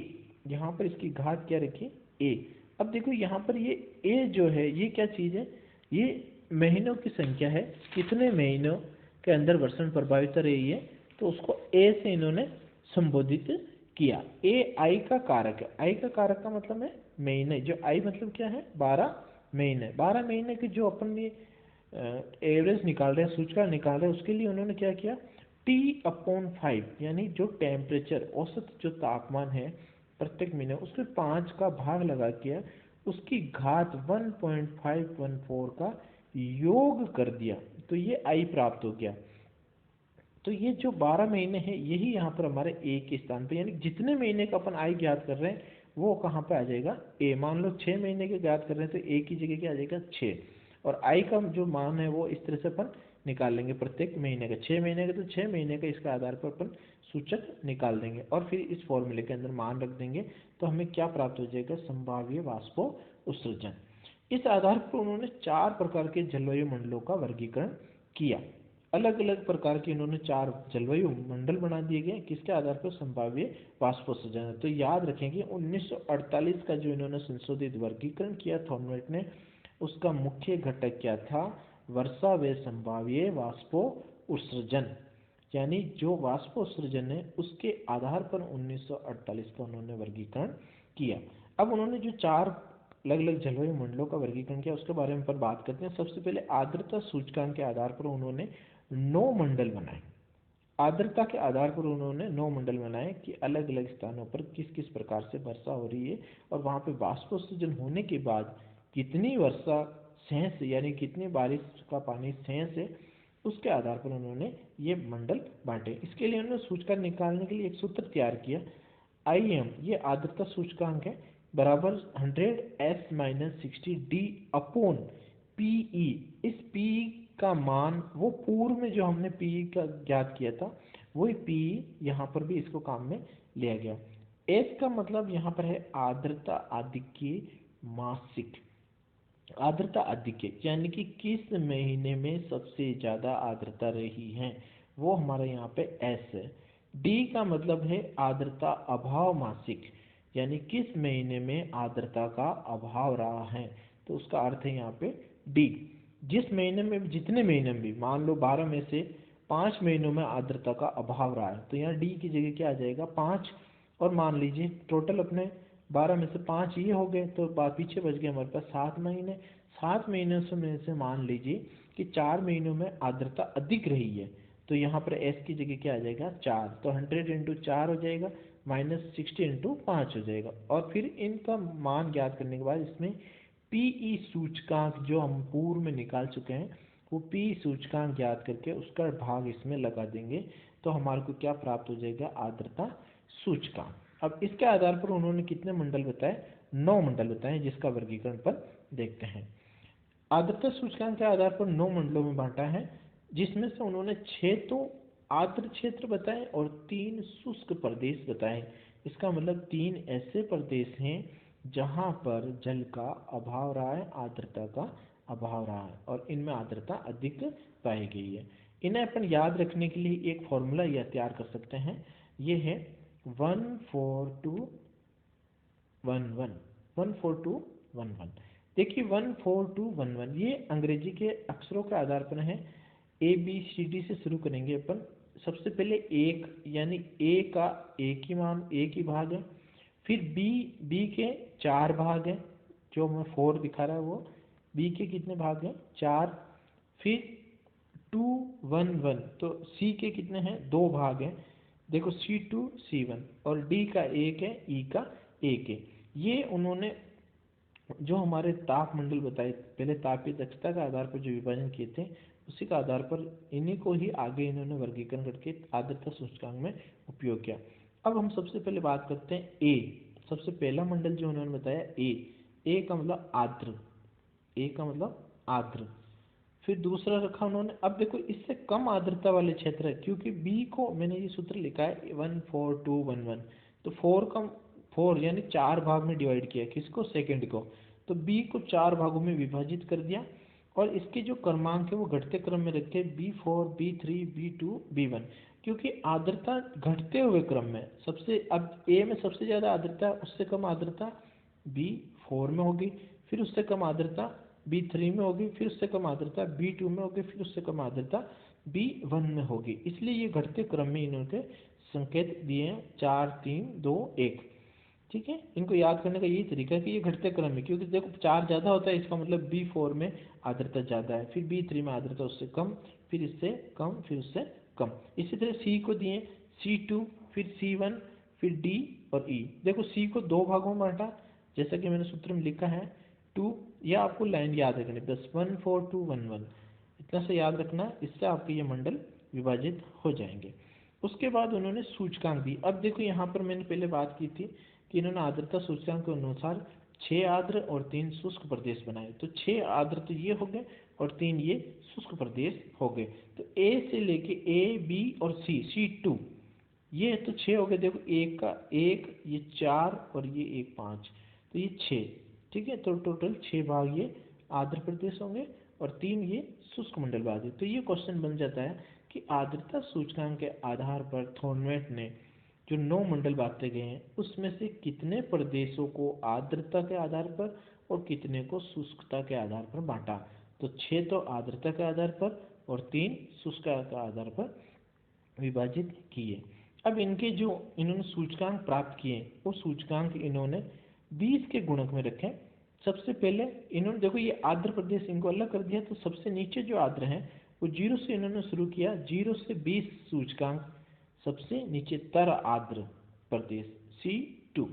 यहाँ पर इसकी घात क्या रखी, a। अब देखो यहाँ पर ये a जो है ये क्या चीज़ है, ये महीनों की संख्या है, कितने महीनों के अंदर वर्षण प्रभावित रही है, तो उसको a से इन्होंने संबोधित किया। a I का कारक है, I का कारक का मतलब है महीने, जो I मतलब क्या है, 12 महीने। 12 महीने की जो अपन ये एवरेज निकाल रहे हैं, सूचकांक निकाल रहे हैं, उसके लिए उन्होंने क्या किया, T/5 यानी जो टेम्परेचर औसत जो तापमान है प्रत्येक महीने उसके 5 का भाग लगा के उसकी घात 1.514 का योग कर दिया, तो ये I प्राप्त हो गया। तो ये जो 12 महीने हैं यही यहाँ पर हमारे A के स्थान पे, यानी जितने महीने का अपन I ज्ञात कर रहे हैं वो कहाँ पे आ जाएगा, A। मान लो 6 महीने के ज्ञात कर रहे हैं तो A की जगह क्या आ जाएगा, 6, और I का जो मान है वो इस तरह से अपन निकाल लेंगे प्रत्येक महीने का, 6 महीने का तो 6 महीने का, इसके आधार पर अपन सूचक निकाल देंगे और फिर इस फॉर्मूले के अंदर मान रख देंगे, तो हमें क्या प्राप्त हो जाएगा, संभाव्य वाष्पो उत्सर्जन। इस आधार पर उन्होंने 4 प्रकार के जलवायु मंडलों का वर्गीकरण किया। अलग अलग प्रकार के इन्होंने 4 जलवायु मंडल बना दिए गए, किसके आधार पर, संभाव्य वाष्पोत्सर्जन। तो याद रखेंगे 1948 का जो इन्होंने संशोधित वर्गीकरण किया थॉर्नवेट ने, उसका मुख्य घटक क्या था, वर्षा व संभाव्य वाष्पो उत्सर्जन, यानी जो वाष्पोत्सर्जन है उसके आधार पर 1948 का उन्होंने वर्गीकरण किया। अब उन्होंने जो 4 अलग अलग जलवायु मंडलों का वर्गीकरण किया उसके बारे में पर बात करते हैं। सबसे पहले आर्द्रता सूचकांक के आधार पर उन्होंने 9 मंडल बनाए। आर्द्रता के आधार पर उन्होंने 9 मंडल बनाए कि अलग अलग स्थानों पर किस किस प्रकार से वर्षा हो रही है और वहाँ पे वाष्पोत्सर्जन होने के बाद कितनी वर्षा सेंस यानी कितनी बारिश का पानी सेंस है, उसके आधार पर उन्होंने ये मंडल बांटे। इसके लिए उन्होंने सूचकांक निकालने के लिए एक सूत्र तैयार किया, IM, ये आर्द्रता सूचकांक है, बराबर 100S - 60D/, पीई, इस पीई का मान वो पूर्व में जो हमने पीई का ज्ञात किया था वही पीई यहाँ पर भी इसको काम में लिया गया। एस का मतलब यहाँ पर है आर्द्रता आधिक्य मासिक, आर्द्रता आधिक्य यानी कि किस महीने में सबसे ज़्यादा आर्द्रता रही है वो हमारा यहाँ पे एस है। डी का मतलब है आर्द्रता अभाव मासिक, यानी किस महीने में आर्द्रता का अभाव रहा है, तो उसका अर्थ है यहाँ पे डी। जिस महीने में, जितने महीने में भी, मान लो 12 में से 5 महीनों में आर्द्रता का अभाव रहा है तो यहाँ डी की जगह क्या आ जाएगा 5। और मान लीजिए टोटल अपने 12 में से 5 ये हो गए तो पीछे बच गए हमारे पास 7 महीने। 7 महीनों में से मान लीजिए कि 4 महीनों में आर्द्रता अधिक रही है तो यहाँ पर एस की जगह क्या आ जाएगा 4, तो 100 इंटू 4 हो जाएगा -60 इंटू 5 हो जाएगा। और फिर इनका मान ज्ञात करने के बाद इसमें पीई सूचकांक जो हम पूर्व में निकाल चुके हैं वो पीई सूचकांक ज्ञात करके उसका भाग इसमें लगा देंगे तो हमारे को क्या प्राप्त हो जाएगा आर्द्रता सूचकांक। अब इसके आधार पर उन्होंने कितने मंडल बताए, 9 मंडल बताए, जिसका वर्गीकरण पर देखते हैं। आर्द्रता सूचकांक के आधार पर 9 मंडलों में बांटा है, जिसमें से उन्होंने 6 तो आर्द्र क्षेत्र बताए और 3 शुष्क प्रदेश बताए। इसका मतलब 3 ऐसे प्रदेश हैं जहां पर जल का अभाव रहा है, आर्द्रता का अभाव रहा है और इनमें आर्द्रता अधिक पाई गई है। इन्हें अपन याद रखने के लिए एक फॉर्मूला यह तैयार कर सकते हैं, ये है 14211, 14211। देखिए 14211 ये अंग्रेजी के अक्षरों के आधार पर है। ए बी सी डी से शुरू करेंगे अपन। सबसे पहले एक, यानी ए का एक ही मान, एक ही भाग है। फिर बी के 4 भाग हैं, जो हमें 4 दिखा रहा है वो बी के कितने भाग हैं 4। फिर 211 तो सी के कितने हैं 2 भाग हैं, देखो C2 C1 और डी का 1 है, ई का 1 है। ये उन्होंने जो हमारे ताप मंडल बताए पहले तापीय दक्षता के आधार पर जो विभाजन किए थे उसी का आधार पर इन्हीं को ही आगे इन्होंने वर्गीकरण करके आर्द्रता सूचकांक में उपयोग किया। अब हम सबसे पहले बात करते हैं ए। सबसे पहला मंडल जो उन्होंने बताया ए का मतलब आर्द्र, ए का मतलब आर्द्र। फिर दूसरा रखा उन्होंने, अब देखो इससे कम आर्द्रता वाले क्षेत्र है, क्योंकि बी को मैंने ये सूत्र लिखा है 14211 तो 4 यानी 4 भाग में डिवाइड किया, किसको सेकंड को, तो बी को 4 भागों में विभाजित कर दिया और इसके जो क्रमांक है वो घटते क्रम में रखे B4 B3 B2 B1, क्योंकि आर्द्रता घटते हुए क्रम में सबसे, अब ए में सबसे ज़्यादा आर्द्रता, उससे कम आर्द्रता B4 में होगी, फिर उससे कम आर्द्रता B3 में होगी, फिर उससे कम आर्द्रता B2 में होगी, फिर उससे कम आर्द्रता B1 में होगी। इसलिए ये घटते क्रम में इन्होंने संकेत दिए हैं 4 3 2 1। ठीक है, इनको याद करने का यही तरीका है कि ये घटते क्रम में, क्योंकि देखो 4 ज़्यादा होता है इसका मतलब B4 में आर्द्रता ज़्यादा है, फिर B3 में आर्द्रता उससे कम, फिर इससे कम, फिर उससे कम। इसी तरह C को दिए C2, फिर C1, फिर D और E। देखो C को 2 भागों में बांटा, जैसा कि मैंने सूत्र में लिखा है 2, यह आपको लाइन याद रखनी, बस 14211 इतना से याद रखना, इससे आपके ये मंडल विभाजित हो जाएंगे। उसके बाद उन्होंने सूचकांक दी। अब देखो यहाँ पर मैंने पहले बात की थी कि इन्होंने आर्द्रता सूचकांक के अनुसार 6 आर्द्र और 3 शुष्क प्रदेश बनाए, तो 6 आर्द्र तो ये हो गए और 3 ये शुष्क प्रदेश हो गए। तो ए से लेके ए बी और C2 ये तो 6 हो गए। देखो एक का 1, ये 4 और ये 1 5, तो ये 6। ठीक है, तो टोटल 6 भाग ये आर्द्र प्रदेश होंगे और 3 ये शुष्क मंडल भाग है। तो ये क्वेश्चन बन जाता है कि आर्द्रता सूचकांक के आधार पर थॉर्नवेट ने जो 9 मंडल बांटे गए हैं उसमें से कितने प्रदेशों को आर्द्रता के आधार पर और कितने को शुष्कता के आधार पर बांटा, तो 6 तो आर्द्रता के आधार पर और 3 शुष्कता के आधार पर विभाजित किए। अब इनके जो इन्होंने सूचकांक प्राप्त किए वो सूचकांक इन्होंने 20 के गुणक में रखे। सबसे पहले इन्होंने देखो ये आर्द्र प्रदेश इनको अलग कर दिया, तो सबसे नीचे जो आर्द्र हैं वो 0 से इन्होंने शुरू किया, 0 से 20 सूचकांक सबसे नीचे तर आर्द्र प्रदेश C2।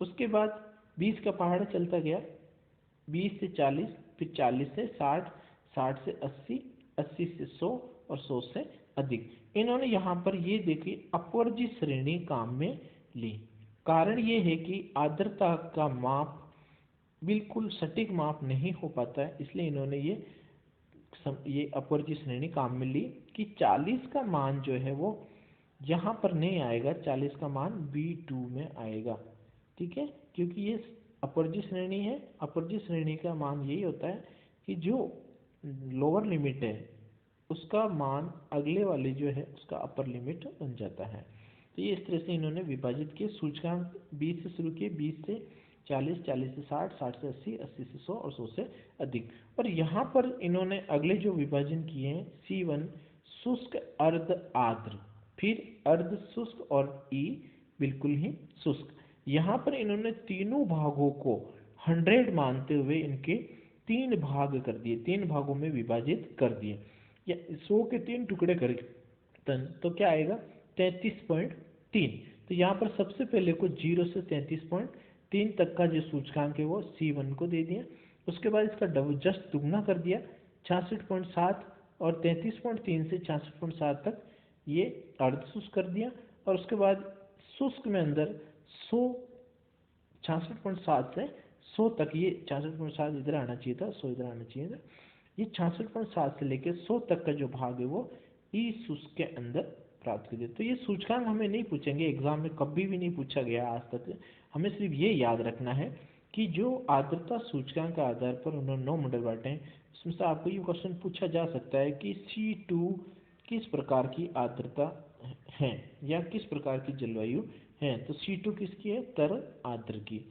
उसके बाद 20 का पहाड़ चलता गया, 20 से 40, फिर 40 से 60, 60 से 80, 80 से 100 और 100 से अधिक। इन्होंने यहाँ पर ये देखी अपवर्जी श्रेणी काम में ली। कारण ये है कि आर्द्रता का माप बिल्कुल सटीक माप नहीं हो पाता है, इसलिए इन्होंने ये अपवर्ज्य श्रेणी काम में ली कि 40 का मान जो है वो यहाँ पर नहीं आएगा, 40 का मान B2 में आएगा। ठीक है, क्योंकि ये अपवर्ज्य श्रेणी है। अपवर्ज्य श्रेणी का मान यही होता है कि जो लोअर लिमिट है उसका मान अगले वाले जो है उसका अपर लिमिट बन जाता है। तो ये इस तरह से इन्होंने विभाजित किए। सूचकांक 20 से शुरू किए, 20 से 40, 40 से 60, 60 से 80, 80 से 100 और 100 से अधिक। और यहाँ पर इन्होंने अगले जो विभाजन किए हैं, C1 शुष्क, अर्ध आर्द्र, फिर अर्ध शुष्क और E बिल्कुल ही शुष्क। यहाँ पर इन्होंने तीनों भागों को 100 मानते हुए इनके 3 भाग कर दिए, 3 भागों में विभाजित कर दिए, या 100 के 3 टुकड़े कर तो क्या आएगा 33.3। तो यहाँ पर सबसे पहले को 0 से 33.3 तक का जो सूचकांक है वो C1 को दे दिया। उसके बाद इसका डबल जस्ट दुगना कर दिया 66.7, और 33.3 से 66.7 तक ये अर्ध शुष्क कर दिया। और उसके बाद शुष्क में अंदर 66.7 से 100 तक, ये 66.7 इधर आना चाहिए था, 100 इधर आना चाहिए था। ये 66.7 से लेकर 100 तक का जो भाग है वो ई शुष्क के अंदर प्राप्त कर दिया। तो ये सूचकांक हमें नहीं पूछेंगे, एग्जाम में कभी भी नहीं पूछा गया आज तक। हमें सिर्फ ये याद रखना है कि जो आर्द्रता सूचकांक के आधार पर उन्होंने 9 मॉडल बांटे हैं, उसमें से आपको ये क्वेश्चन पूछा जा सकता है कि C2 किस प्रकार की आर्द्रता है या किस प्रकार की जलवायु है। तो C2 किसकी है, तर आर्द्र की।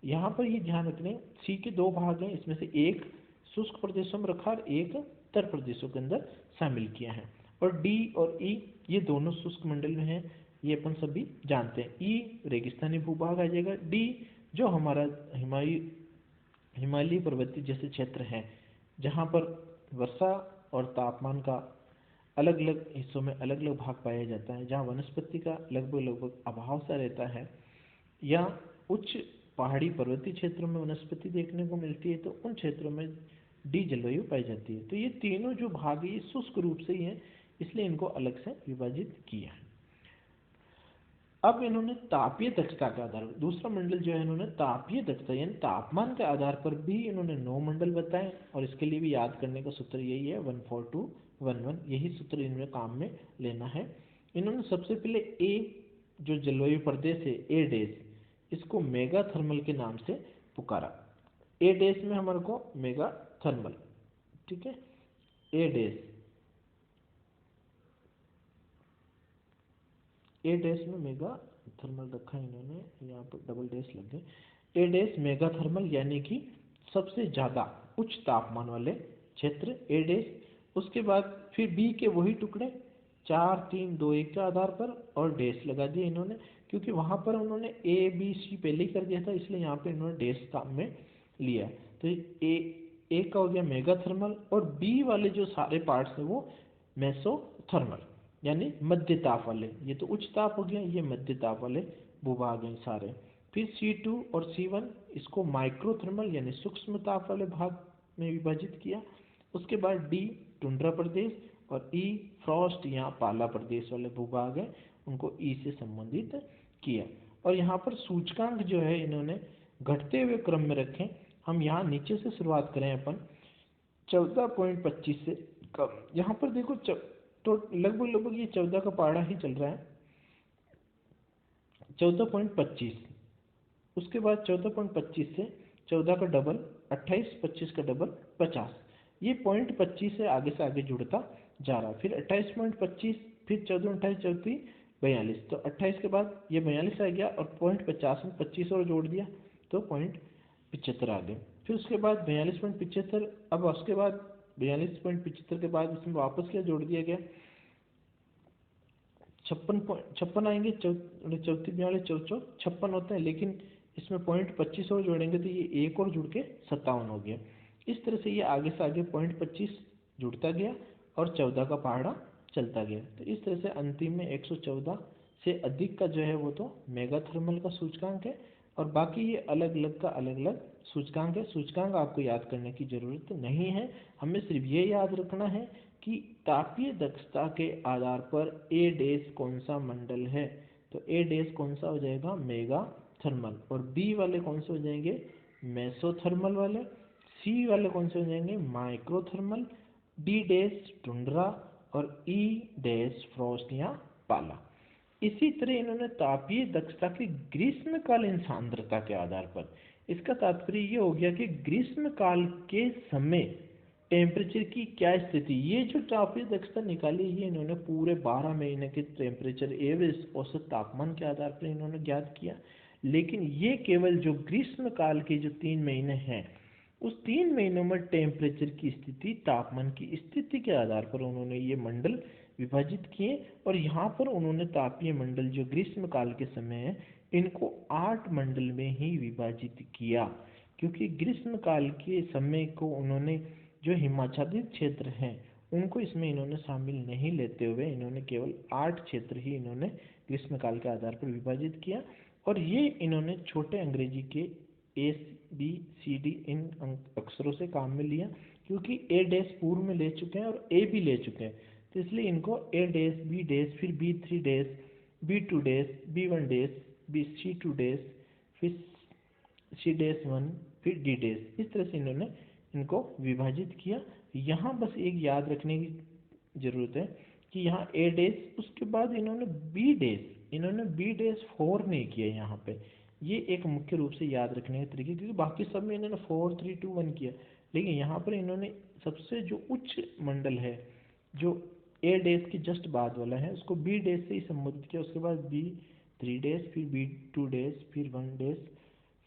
यहाँ पर ये ध्यान रखने, सी के 2 भाग हैं, इसमें से एक शुष्क प्रदेशों में रखा और एक तर प्रदेशों के अंदर शामिल किया है। और डी और ई ये दोनों शुष्क मंडल में हैं, ये अपन सभी जानते हैं। ई रेगिस्तानी भूभाग आ जाएगा, डी जो हमारा हिमालयी पर्वतीय जैसे क्षेत्र हैं जहाँ पर वर्षा और तापमान का अलग अलग हिस्सों में अलग अलग भाग पाया जाता है, जहाँ वनस्पति का लगभग अभाव सा रहता है, या उच्च पहाड़ी पर्वतीय क्षेत्रों में वनस्पति देखने को मिलती है, तो उन क्षेत्रों में डी जलवायु पाई जाती है। तो ये तीनों जो भाग है ये शुष्क रूप से ही है, इसलिए इनको अलग से विभाजित किया है। अब इन्होंने तापीय दक्षता के आधार पर दूसरा मंडल जो है, इन्होंने तापीय दक्षता यानी तापमान के आधार पर भी इन्होंने 9 मंडल बताए, और इसके लिए भी याद करने का सूत्र यही है 14211, यही सूत्र इन्होंने काम में लेना है। इन्होंने सबसे पहले ए जो जलवायु प्रदेश है, ए डेश, इसको मेगा थर्मल के नाम से पुकारा। ए डेश में हमारे को मेगा थर्मल, ठीक है, ए डेश, ए डैश में मेगा थर्मल रखा है इन्होंने, यहाँ पर डबल डैश लग गए। ए डैश मेगा थर्मल यानी कि सबसे ज़्यादा उच्च तापमान वाले क्षेत्र ए डैश। उसके बाद फिर बी के वही टुकड़े 4, 3, 2, 1 के आधार पर और डैश लगा दिए इन्होंने, क्योंकि वहाँ पर उन्होंने ए बी सी पहले ही कर दिया था, इसलिए यहाँ पे इन्होंने डैश काम में लिया। तो ए का हो गया मेगा थर्मल, और बी वाले जो सारे पार्ट्स हैं वो मेसो थर्मल यानी मध्य ताप वाले। ये तो उच्च ताप हो गया, ये मध्य ताप वाले भूभाग हैं सारे। फिर C2 और C1 इसको माइक्रो थर्मल यानी सूक्ष्म ताप वाले भाग में विभाजित किया। उसके बाद डी टुंड्रा प्रदेश और ई फ्रॉस्ट यहाँ पाला प्रदेश वाले भूभाग हैं, उनको ई से संबंधित किया। और यहाँ पर सूचकांक जो है इन्होंने घटते हुए क्रम में रखे। हम यहाँ नीचे से शुरुआत करें अपन 14.25 से कम। यहाँ पर देखो तो लगभग ये 14 का पहाड़ा ही चल रहा है, 14.25। उसके बाद 14.25 से 14 का डबल 28, 25 का डबल 50। ये 0.25 से आगे जुड़ता जा रहा है। फिर 28.25, फिर 14, 28, 34, 42। तो 28 के बाद ये 42 आ गया, और 0.50 में 25 और जोड़ दिया तो 0.75 आ गए। फिर उसके बाद 42.75। अब उसके बाद 42.75 के बाद इसमें वापस क्या जोड़ दिया गया, 56 आएंगे, 34, 42, 44, 56 होते हैं, लेकिन इसमें 0.25 और जोड़ेंगे तो ये एक और जुड़ के 57 हो गया। इस तरह से ये आगे से आगे 0.25 जुड़ता गया और 14 का पहाड़ा चलता गया। तो इस तरह से अंतिम में 114 से अधिक का जो है वो तो मेगा थर्मल का सूचकांक है, और बाकी ये अलग अलग का अलग अलग सूचकांक है। सूचकांक आपको याद करने की जरूरत नहीं है, हमें सिर्फ ये याद रखना है कि तापीय दक्षता के आधार पर ए डैश कौन सा मंडल है। तो ए डैश कौन सा हो जाएगा, मेगा थर्मल, और बी वाले कौन से हो जाएंगे, मेसोथर्मल वाले, सी वाले कौन से हो जाएंगे माइक्रोथर्मल, डी डैश टुंड्रा और ई डैश फ्रॉस्ट या पाला। इसी तरह इन्होंने तापीय दक्षता की ग्रीष्मकालीन सांद्रता के आधार पर, इसका तात्पर्य ये हो गया कि ग्रीष्मकाल के समय टेम्परेचर की क्या स्थिति, ये जो तापीय दक्षता निकाली ये इन्होंने पूरे 12 महीने के टेम्परेचर एवरेज औसत तापमान के आधार पर इन्होंने ज्ञात किया। लेकिन ये केवल जो ग्रीष्म काल के जो 3 महीने हैं उस 3 महीनों में टेम्परेचर की स्थिति, तापमान की स्थिति के आधार पर उन्होंने ये मंडल विभाजित किए। और यहाँ पर उन्होंने तापीय मंडल जो ग्रीष्म काल के समय है इनको 8 मंडल में ही विभाजित किया, क्योंकि ग्रीष्म काल के समय को उन्होंने जो हिमाच्छादित क्षेत्र हैं उनको इसमें इन्होंने शामिल नहीं लेते हुए इन्होंने केवल 8 क्षेत्र ही इन्होंने ग्रीष्म काल के आधार पर विभाजित किया। और ये इन्होंने छोटे अंग्रेजी के ए बी सी डी इन अक्षरों से काम में लिया, क्योंकि ए डैश पूर्व में ले चुके हैं और ए भी ले चुके हैं, तो इसलिए इनको ए डैश बी डैश फिर B three dash B two dash B one dash B C two dash फिर सी डैश वन फिर डी डैश, इस तरह से इन्होंने इनको विभाजित किया। यहाँ बस एक याद रखने की ज़रूरत है कि यहाँ ए डैश, उसके बाद इन्होंने बी डैश 4 नहीं किया यहाँ पे, ये एक मुख्य रूप से याद रखने के तरीके, क्योंकि बाकी सब में इन्होंने 4 3 2 1 किया, लेकिन यहाँ पर इन्होंने सबसे जो उच्च मंडल है जो ए डैश के जस्ट बाद वाला है उसको बी डैश से ही संबोधित किया, उसके बाद बी थ्री डैश फिर बी टू डैश फिर वन डैश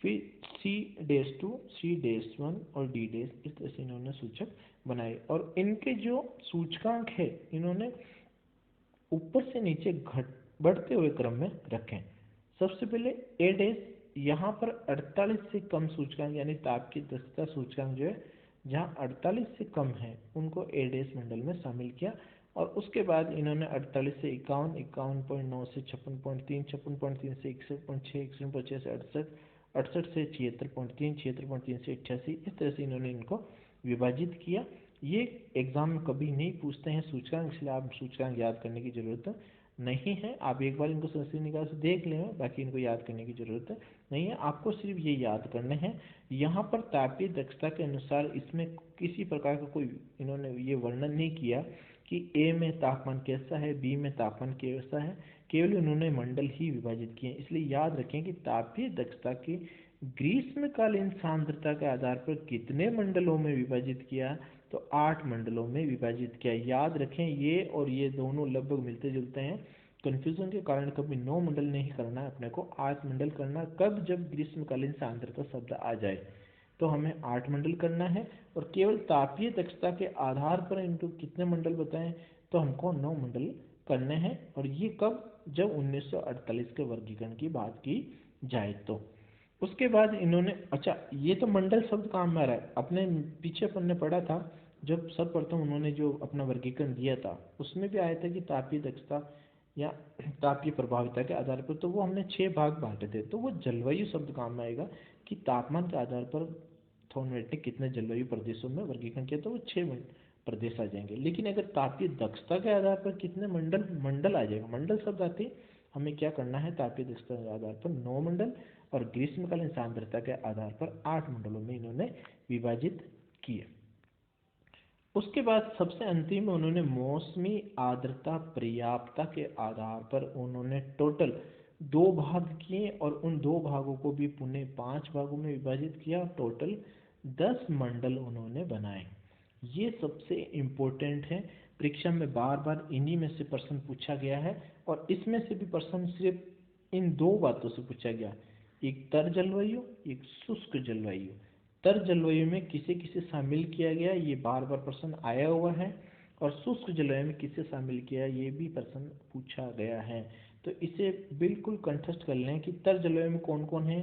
फिर C dash two C dash one और डी डैश, इस तरह से इन्होंने सूचक बनाए। और इनके जो सूचकांक है इन्होंने ऊपर से नीचे बढ़ते हुए क्रम में रखें। सबसे पहले ए डैश, यहाँ पर 48 से कम सूचकांक यानी ताप की दक्षता सूचकांक जो है जहाँ 48 से कम है उनको ए डैश मंडल में शामिल किया। और उसके बाद इन्होंने 48 से 51, 51.9 से 56.3, 56.3 से 61.6, 61.6 से 68, 68 से 76.3, 76.3 से 88, इस तरह से इन्होंने इनको विभाजित किया। ये एग्जाम में कभी नहीं पूछते हैं सूचकांक, इसलिए आप सूचकांक याद करने की जरूरत नहीं है। आप एक बार इनको संस्कृत निकाल से देख लें, बाकी इनको याद करने की जरूरत नहीं है। आपको सिर्फ ये याद करने हैं। यहाँ पर तापीय दक्षता के अनुसार इसमें किसी प्रकार का कोई इन्होंने ये वर्णन नहीं किया कि ए में तापमान कैसा है, बी में तापमान कैसा है, केवल उन्होंने मंडल ही विभाजित किए। इसलिए याद रखें कि तापीय दक्षता की ग्रीष्मकालीन सांद्रता के आधार पर कितने मंडलों में विभाजित किया, तो 8 मंडलों में विभाजित किया। याद रखें ये और ये दोनों लगभग मिलते जुलते हैं, कन्फ्यूजन के कारण कभी 9 मंडल नहीं करना है, अपने को 8 मंडल करना। कब, जब ग्रीष्मकालीन सांद्रता शब्द आ जाए तो हमें 8 मंडल करना है। और केवल तापीय दक्षता के आधार पर इनको कितने मंडल बताएं, तो हमको 9 मंडल करने हैं। और ये कब, जब 1948 के वर्गीकरण की बात की जाए तो। उसके बाद इन्होंने, अच्छा ये तो मंडल शब्द काम में आ रहा है, अपने पीछे अपन ने पढ़ा था जब सर्वप्रथम उन्होंने जो अपना वर्गीकरण दिया था उसमें भी आया था कि तापीय दक्षता या तापीय प्रभाविता के आधार पर, तो वो हमने 6 भाग बांटे थे। तो वो जलवायु शब्द काम में आएगा कि तापमान के आधार पर थॉर्नवेट ने कितने जलवायु प्रदेशों में वर्गीकरण किया, तो वो 6 प्रदेश आ जाएंगे। लेकिन अगर तापीय दक्षता के आधार पर कितने मंडल आ जाएगा, मंडल शब्द आते हमें क्या करना है, तापीय दक्षता के आधार पर 9 मंडल और ग्रीष्मकालीन सांद्रता के आधार पर 8 मंडलों में इन्होंने विभाजित किए। उसके बाद सबसे अंतिम में उन्होंने मौसमी आर्द्रता पर्याप्तता के आधार पर उन्होंने टोटल 2 भाग किए और उन 2 भागों को भी पुनः 5 भागों में विभाजित किया। टोटल 10 मंडल उन्होंने बनाए। ये सबसे इम्पोर्टेंट है, परीक्षा में बार बार इन्हीं में से प्रश्न पूछा गया है। और इसमें से भी प्रश्न सिर्फ इन 2 बातों से पूछा गया, एक तर जलवायु, एक शुष्क जलवायु। तर जलवायु में किसे किसे शामिल किया गया, ये बार बार प्रश्न आया हुआ है। और शुष्क जलवायु में किसे शामिल किया, ये भी प्रश्न पूछा गया है। तो इसे बिल्कुल कंठस्थ कर लें कि तर जलवायु में कौन कौन है,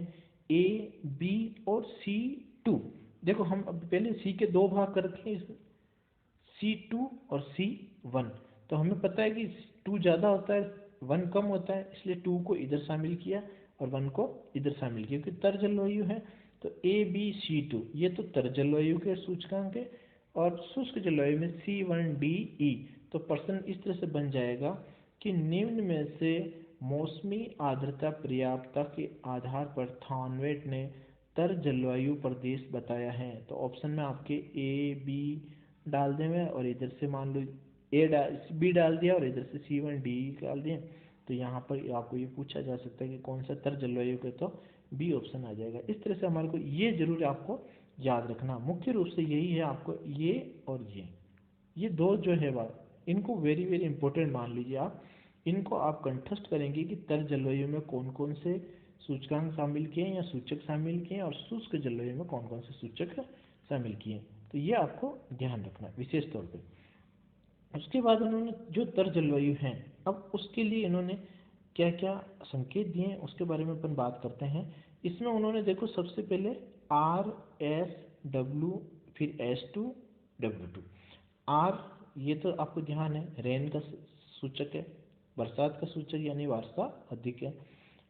ए बी और C2। देखो हम अब पहले सी के 2 भाग कर रखे हैं, C2 और C1। तो हमें पता है कि 2 ज़्यादा होता है 1 कम होता है, इसलिए 2 को इधर शामिल किया और 1 को इधर शामिल किया, क्योंकि तर जलवायु है। तो A B C2 ये तो तर जलवायु के सूचकांक है। और शुष्क जलवायु में C1D E। तो प्रश्न इस तरह से बन जाएगा कि निम्न में से मौसमी आर्द्रता पर्याप्तता के आधार पर थॉर्नवेट ने तर जलवायु प्रदेश बताया है? तो ऑप्शन में आपके ए बी डाल दें हुए और इधर से मान लो बी डाल दिया और इधर से C1 D डाल दिए। तो यहाँ पर आपको ये पूछा जा सकता है कि कौन सा तर जलवायु का, तो बी ऑप्शन आ जाएगा। इस तरह से हमारे को ये जरूर आपको याद रखना, मुख्य रूप से यही है आपको, ये और ये दो जो है बात, इनको वेरी वेरी इंपॉर्टेंट मान लीजिए आप। इनको आप कंठस्थ करेंगे कि तर जलवायु में कौन कौन से सूचकांक शामिल किए हैं या सूचक शामिल किए हैं, और शुष्क जलवायु में कौन कौन से सूचक शामिल किए हैं। तो ये आपको ध्यान रखना विशेष तौर पे। उसके बाद उन्होंने जो तर जलवायु है, अब उसके लिए इन्होंने क्या क्या संकेत दिए हैं उसके बारे में अपन बात करते हैं। इसमें उन्होंने देखो सबसे पहले RSW, फिर S2W2। R ये तो आपको ध्यान है, रेन का सूचक है, बरसात का सूचक, यानी वर्षा अधिक है।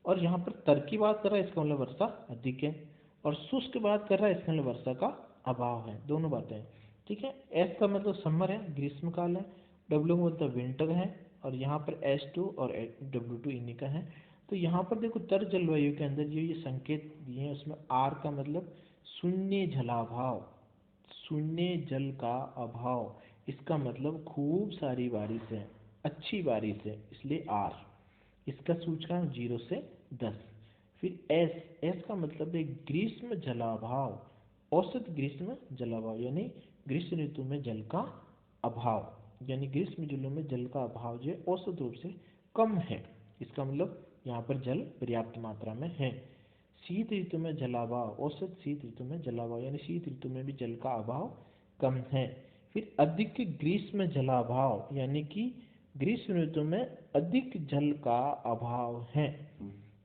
और यहाँ पर तर की बात कर रहा है, इसका मतलब वर्षा अधिक है। और शुष्क की बात कर रहा है, इसका मतलब वर्षा का अभाव है। दोनों बातें हैं, ठीक है। एस का मतलब समर है, ग्रीष्मकाल है। डब्ल्यू का मतलब विंटर है। और यहाँ पर S2 और W2 इन्हीं का है। तो यहाँ पर देखो तर जलवायु के अंदर ये संकेत दिए हैं, उसमें R का मतलब शून्य जलाभाव, शून्य जल का अभाव। इसका मतलब खूब सारी बारिश है, अच्छी बारिश है, इसलिए R। इसका सूचकांक 0 से 10। फिर एस का मतलब है ग्रीष्म जलाभाव, औसत ग्रीष्म जलाभाव, यानी ग्रीष्म ऋतु में जल का अभाव, यानी ग्रीष्म ऋतु में जल का अभाव जो है औसत रूप से कम है। इसका मतलब यहाँ पर जल पर्याप्त मात्रा में है। शीत ऋतु में जलाभाव, औसत शीत ऋतु में जलाभाव, यानी शीत ऋतु में भी जल का अभाव कम है। फिर अधिक ग्रीष्म जलाभाव, यानी कि ग्रीष्म ऋतु में अधिक जल का अभाव है,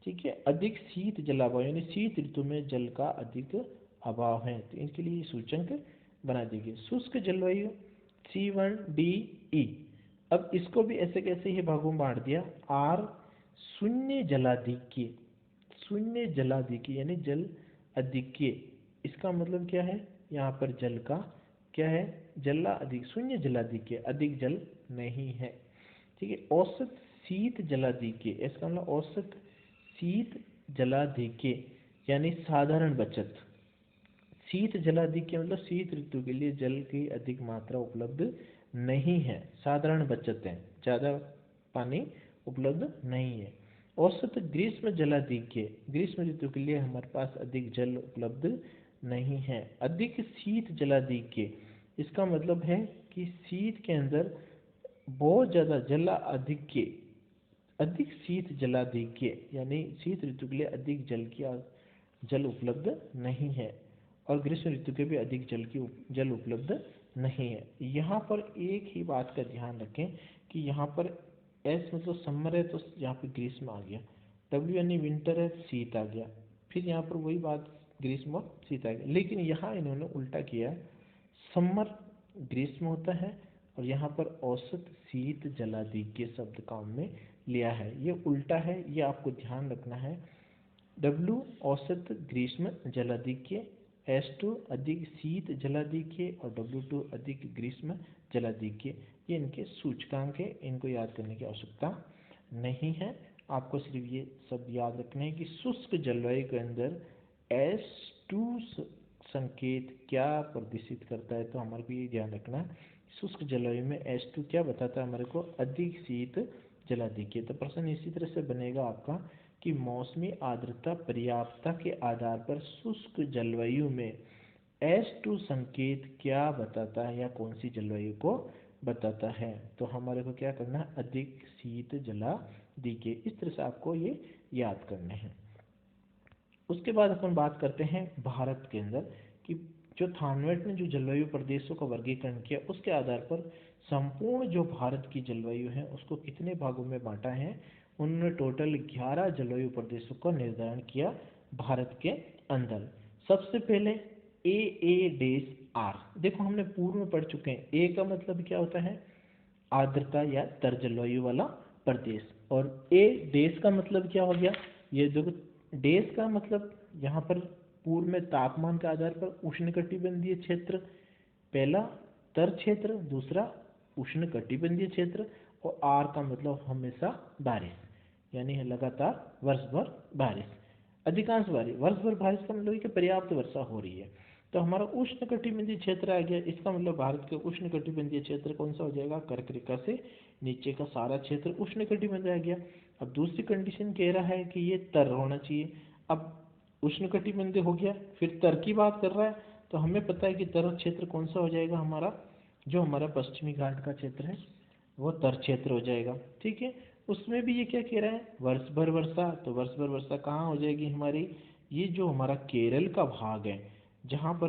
ठीक है। अधिक शीत जलाभाव, यानी शीत ऋतु में जल का अधिक अभाव है। तो इनके लिए सूचक बना दीजिए। शुष्क जलवायु C1DE। अब इसको भी ऐसे कैसे ही भागों में बांट दिया। R शून्य जलाधिक्य, शून्य जलाधिक्य यानी जल अधिक्य। इसका मतलब क्या है, यहाँ पर जल का क्या है, जला अधिक, शून्य जलाधिक्य, अधिक जल नहीं है, ठीक है। औसत शीत जलाधिक्य, इसका मतलब औसत शीत जलाधिक्य यानी साधारण बचत। शीत जलाधिक्य मतलब शीत ऋतु के लिए जल की अधिक मात्रा उपलब्ध नहीं है, साधारण बचत है, ज़्यादा पानी उपलब्ध नहीं है। औसत ग्रीष्म जलाधिक्य, ग्रीष्म ऋतु के लिए हमारे पास अधिक जल उपलब्ध नहीं है। अधिक शीत जलाधिक्य, इसका मतलब है कि शीत के अंदर बहुत ज़्यादा जलाधिक्य, अधिक शीत जलाधिक्य यानी शीत ऋतु के लिए अधिक जल उपलब्ध नहीं है। और ग्रीष्म ऋतु के भी अधिक जल उपलब्ध नहीं है। यहाँ पर एक ही बात का ध्यान रखें कि यहाँ पर एस मतलब समर है, तो यहाँ पर ग्रीष्म आ गया। डब्ल्यू यानी विंटर है, शीत आ गया। फिर यहाँ पर वही बात, ग्रीष्म और शीत आ गया। लेकिन यहाँ इन्होंने उल्टा किया, समर ग्रीष्म होता है और यहाँ पर औसत शीत जलाधिक्य शब्द काम में लिया है। ये उल्टा है, ये आपको ध्यान रखना है। W औसत ग्रीष्म जलाधिक्य, S2 अधिक शीत जलाधिक्य और W2 अधिक ग्रीष्म जलाधिक्य। ये इनके सूचकांक है, इनको याद करने की आवश्यकता नहीं है। आपको सिर्फ ये सब याद रखना है कि शुष्क जलवायु के अंदर S2 संकेत क्या प्रदर्शित करता है। तो हमारे को ये ध्यान रखना है, शुष्क जलवायु में S2 क्या बताता है हमारे को, अधिक शीत जलाधिक्य। तो प्रश्न इसी तरह से बनेगा आपका कि मौसमी आर्द्रता पर्याप्तता के आधार पर शुष्क जलवायु में S2 संकेत क्या बताता है या कौन सी जलवायु को बताता है। तो हमारे को क्या करना है, अधिक शीत जलाधिक्य। इस तरह से आपको ये याद करने हैं। उसके बाद अपन बात करते हैं भारत के अंदर कि जो थानवेट ने जो जलवायु प्रदेशों का वर्गीकरण किया, उसके आधार पर संपूर्ण जो भारत की जलवायु है उसको कितने भागों में बांटा है। उन्होंने टोटल 11 जलवायु प्रदेशों का निर्धारण किया भारत के अंदर। सबसे पहले AR। देखो हमने पूर्व में पढ़ चुके हैं, ए का मतलब क्या होता है, आर्द्रता या तर जलवायु वाला प्रदेश। और देश का मतलब क्या हो गया, ये देखो देश का मतलब यहाँ पर पूर्व में तापमान के आधार पर उष्णकटिबंधीय क्षेत्र पहला, तर क्षेत्र दूसरा, उष्णकटिबंधीय क्षेत्र। और आर का मतलब हमेशा बारिश, यानी लगातार वर्ष भर बारिश। अधिकांश बारिश, वर्ष भर बारिश का मतलब है कि पर्याप्त वर्षा हो रही है। तो हमारा उष्णकटिबंधीय क्षेत्र आ गया, इसका मतलब भारत के उष्णकटिबंधीय क्षेत्र कौन सा हो जाएगा, कर्क रेखा से नीचे का सारा क्षेत्र उष्णकटिबंधीय आ गया। अब दूसरी कंडीशन कह रहा है कि ये तर होना चाहिए। अब उष्णकटिबंधीय हो गया, फिर तर की बात कर रहा है, तो हमें पता है कि तर क्षेत्र कौन सा हो जाएगा हमारा, जो हमारा पश्चिमी घाट का क्षेत्र है वो तर क्षेत्र हो जाएगा। ठीक है, उसमें भी ये क्या कह रहा है, वर्ष भर वर्षा, तो वर्ष भर वर्षा कहाँ हो जाएगी हमारी, ये जो हमारा केरल का भाग है, जहाँ पर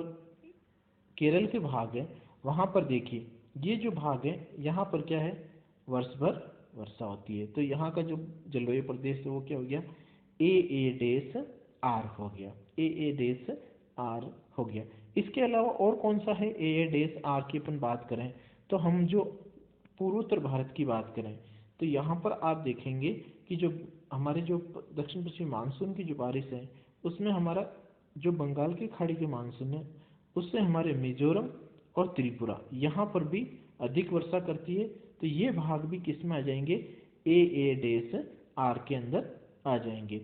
केरल के भाग है वहाँ पर देखिए ये जो भाग है यहाँ पर क्या है, वर्ष भर वर्षा होती है। तो यहाँ का जो जलवायु प्रदेश है वो क्या हो गया, ए आर हो गया, ए आर हो गया। इसके अलावा और कौन सा है ए आर की अपन बात करें, तो हम जो पूर्वोत्तर भारत की बात करें तो यहाँ पर आप देखेंगे कि जो हमारे जो दक्षिण पश्चिमी मानसून की जो बारिश है उसमें हमारा जो बंगाल की खाड़ी के मानसून है उससे हमारे मिजोरम और त्रिपुरा यहाँ पर भी अधिक वर्षा करती है। तो ये भाग भी किस में आ जाएंगे, ए आर के अंदर आ जाएंगे।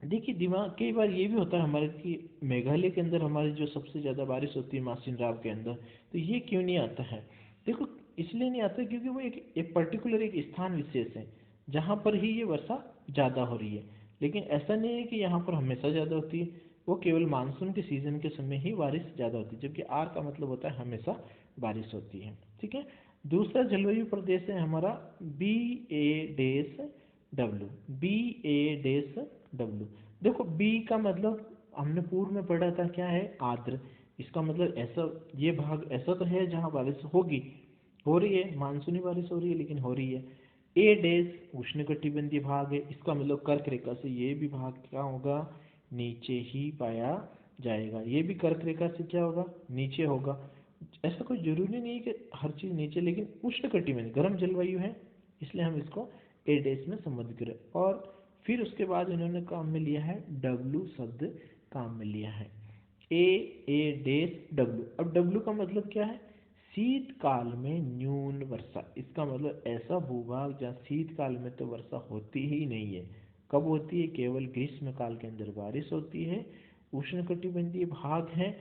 देखिए दिमाग कई बार ये भी होता है हमारे कि मेघालय के अंदर हमारी जो सबसे ज़्यादा बारिश होती है मासिन राव के अंदर, तो ये क्यों नहीं आता है, देखो इसलिए नहीं आता क्योंकि वो एक पर्टिकुलर एक स्थान विशेष है जहाँ पर ही ये वर्षा ज़्यादा हो रही है। लेकिन ऐसा नहीं है कि यहाँ पर हमेशा ज़्यादा होती है, वो केवल मानसून के सीज़न के समय ही बारिश ज़्यादा होती है, जबकि आर का मतलब होता है हमेशा बारिश होती है। ठीक है, दूसरा जलवायु प्रदेश है हमारा बी ए डब्ल्यू। देखो बी का मतलब हमने पूर्व में पढ़ा था क्या है, आर्द्र। इसका मतलब ऐसा ये भाग ऐसा तो है जहाँ बारिश होगी, हो रही है, मानसूनी बारिश हो रही है लेकिन हो रही है। ए डेश उष्णकटिबंधीय भाग है, इसका मतलब कर्क रेखा से ये भी भाग क्या होगा, नीचे ही पाया जाएगा। ये भी कर्क रेखा से क्या होगा, नीचे होगा। ऐसा कोई जरूरी नहीं है कि हर चीज़ नीचे, लेकिन उष्णकटिबंधीय गर्म जलवायु है इसलिए हम इसको ए डेश में संबोधित करें। और फिर उसके बाद इन्होंने काम में लिया है डब्लू शब्द, काम में लिया है ए डब्लू। अब डब्लू का मतलब क्या है, शीतकाल में न्यून वर्षा। इसका मतलब ऐसा भूभाग जहाँ शीतकाल में तो वर्षा होती ही नहीं है। कब होती है, केवल ग्रीष्म काल के अंदर बारिश होती है। उष्णकटिबंधीय भाग है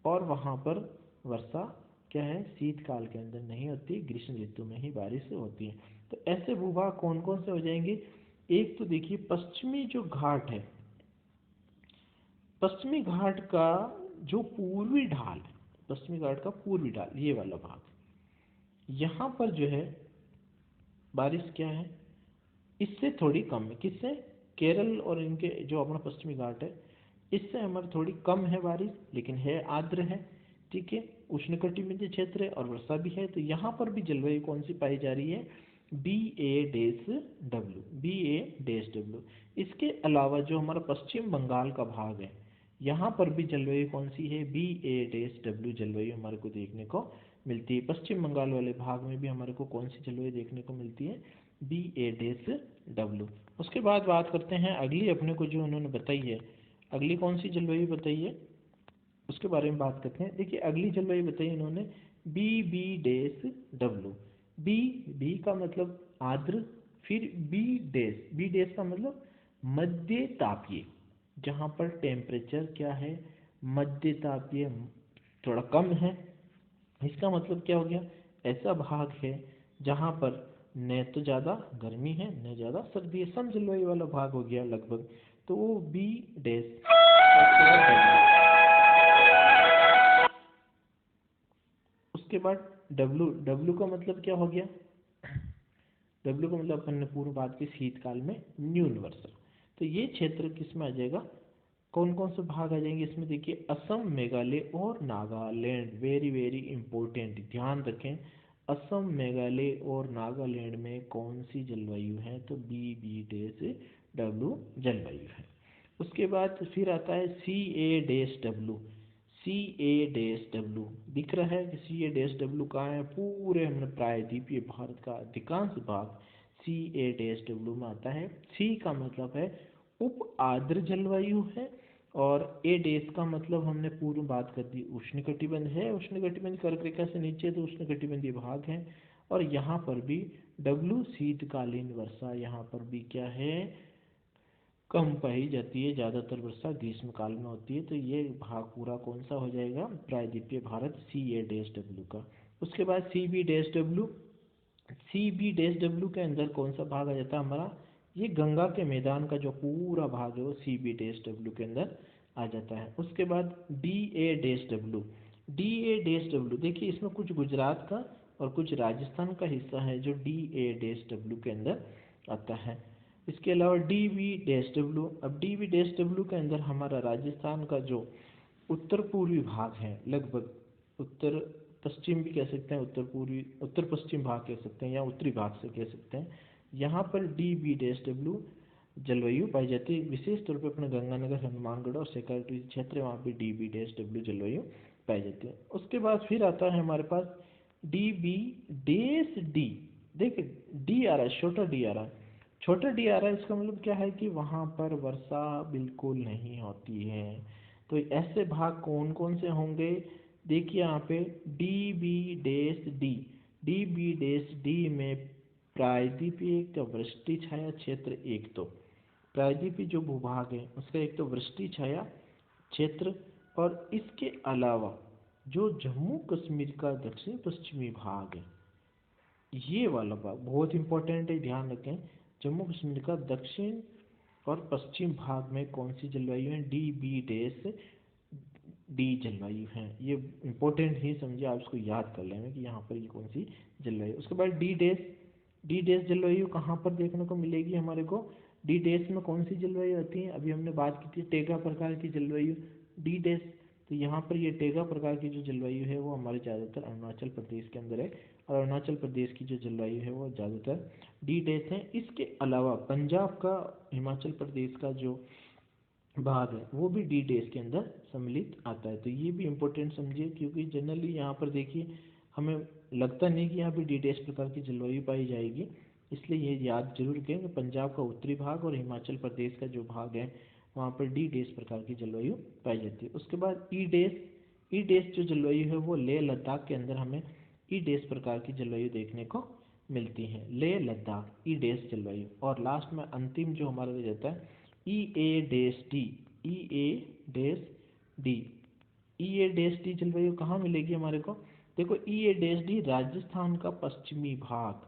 और वहाँ पर वर्षा क्या है, शीतकाल के अंदर नहीं होती, ग्रीष्म ऋतु में ही बारिश होती है। तो ऐसे भूभाग कौन कौन से हो जाएंगे, एक तो देखिए पश्चिमी जो घाट है, पश्चिमी घाट का जो पूर्वी ढाल है, पश्चिमी घाट का पूर्वी ढाल ये वाला भाग, यहाँ पर जो है बारिश क्या है, इससे थोड़ी कम है। किससे, केरल और इनके जो अपना पश्चिमी घाट है इससे हमारी थोड़ी कम है बारिश, लेकिन है आर्द्र है। ठीक है, उष्णकटिबंधीय क्षेत्र है और वर्षा भी है। तो यहाँ पर भी जलवायु कौन सी पाई जा रही है, बी ए डब्ल्यू। इसके अलावा जो हमारा पश्चिम बंगाल का भाग है यहाँ पर भी जलवायु कौन सी है, बी ए डब्ल्यू जलवायु हमारे को देखने को मिलती है। पश्चिम बंगाल वाले भाग में भी हमारे को कौन सी जलवायु देखने को मिलती है, बी ए डब्ल्यू। उसके बाद बात करते हैं अगली अपने को जो उन्होंने बताई है, अगली कौन सी जलवायु बताई है उसके बारे में बात करते हैं। देखिए अगली जलवायु बताई इन्होंने बी डब्ल्यू। बी का मतलब आर्द्र, फिर बी डैश का मतलब मध्य तापीय, जहाँ पर टेम्परेचर क्या है, मध्य तापीय थोड़ा कम है। इसका मतलब क्या हो गया, ऐसा भाग है जहाँ पर न तो ज़्यादा गर्मी है न ज़्यादा सर्दी है, सम जलवायु वाला भाग हो गया लगभग। तो वो बी डैश। उसके बाद डब्ल्यू का मतलब क्या हो गया, डब्ल्यू का मतलब अपन ने पूर्व बात की शीतकाल में न्यून वर्षा। तो ये क्षेत्र किस में आ जाएगा, कौन कौन से भाग आ जाएंगे इसमें, देखिए असम, मेघालय और नागालैंड। वेरी वेरी इंपॉर्टेंट, ध्यान रखें, असम, मेघालय और नागालैंड में कौन सी जलवायु है, तो बी डब्ल्यू जलवायु है। उसके बाद फिर आता है सी ए डब्ल्यू दिख रहा है कि सी ए डब्ल्यू कहाँ है, पूरे हमने प्रायद्वीपीय भारत का अधिकांश भाग सी ए डब्ल्यू में आता है। सी का मतलब है उप आर्द्र जलवायु है, और ए डेश का मतलब हमने पूर्व बात कर दी, उष्णकटिबंध है, उष्णकटिबंध कर्क रेखा से नीचे तो उष्णकटिबंधीय भाग है। और यहाँ पर भी डब्ल्यू शीतकालीन वर्षा, यहाँ पर भी क्या है, कम पाई जाती है, ज़्यादातर वर्षा ग्रीष्मकाल में होती है। तो ये भाग पूरा कौन सा हो जाएगा, प्रायद्वीपीय भारत CA-W का। उसके बाद CB-W, CB-W के अंदर कौन सा भाग आ जाता है हमारा, ये गंगा के मैदान का जो पूरा भाग है वो CB-W के अंदर आ जाता है। उसके बाद DA-W, DA-W देखिए इसमें कुछ गुजरात का और कुछ राजस्थान का हिस्सा है जो DA-W के अंदर आता है। इसके अलावा DB-W, अब DB-W के अंदर हमारा राजस्थान का जो उत्तर पूर्वी भाग है, लगभग उत्तर पश्चिम भी कह सकते हैं, उत्तर पूर्वी उत्तर पश्चिम भाग कह सकते हैं या उत्तरी भाग से कह सकते हैं, यहाँ पर DB-W जलवायु पाई जाती है। विशेष तौर पर अपने गंगानगर, हनुमानगढ़ और सेक्रेटरी क्षेत्र है, वहाँ पे DB-W जलवायु पाई जाती है। उसके बाद फिर आता है हमारे पास DB-D, देखिए डी आ रहा है, छोटा डी आ रहा है, छोटा डी आ रहा है, इसका मतलब क्या है कि वहाँ पर वर्षा बिल्कुल नहीं होती है। तो ऐसे भाग कौन कौन से होंगे, देखिए यहाँ पे DB-D, DB-D में प्रायद्वीपीय वृष्टि छाया क्षेत्र, एक तो प्रायद्वीपीय जो भूभाग है उसका एक तो वृष्टि छाया क्षेत्र, और इसके अलावा जो जम्मू कश्मीर का दक्षिण पश्चिमी भाग है, ये वाला भाग बहुत इंपॉर्टेंट है, ध्यान रखें। जम्मू कश्मीर का दक्षिण और पश्चिम भाग में कौन सी जलवायु है, DB-D जलवायु है। ये इंपॉर्टेंट ही समझिए, आप इसको याद कर लेंगे कि यहाँ पर ये कौन सी जलवायु। उसके बाद D- जलवायु कहाँ पर देखने को मिलेगी हमारे को, D- में कौन सी जलवायु आती है, अभी हमने बात की थी टेगा प्रकार की जलवायु D-। तो यहाँ पर ये टेगा प्रकार की जो जलवायु है वो हमारे ज़्यादातर अरुणाचल प्रदेश के अंदर है, और अरुणाचल प्रदेश की जो जलवायु है वो ज़्यादातर D- है। इसके अलावा पंजाब का, हिमाचल प्रदेश का जो भाग है वो भी D- के अंदर सम्मिलित आता है। तो ये भी इम्पोर्टेंट समझिए, क्योंकि जनरली यहाँ पर देखिए हमें लगता नहीं कि यहाँ पे D- प्रकार की जलवायु पाई जाएगी, इसलिए ये याद जरूर करें कि पंजाब का उत्तरी भाग और हिमाचल प्रदेश का जो भाग है वहाँ पर D- प्रकार की जलवायु पाई जाती है। उसके बाद ई जो जलवायु है वो लेह लद्दाख के अंदर हमें ई- प्रकार की जलवायु देखने को मिलती है, लेह लद्दाख ई- जलवायु। और लास्ट में अंतिम जो हमारा रह जाता है EA-D, EA-D, EA-D जलवायु कहाँ मिलेगी हमारे को, देखो EA-D राजस्थान का पश्चिमी भाग,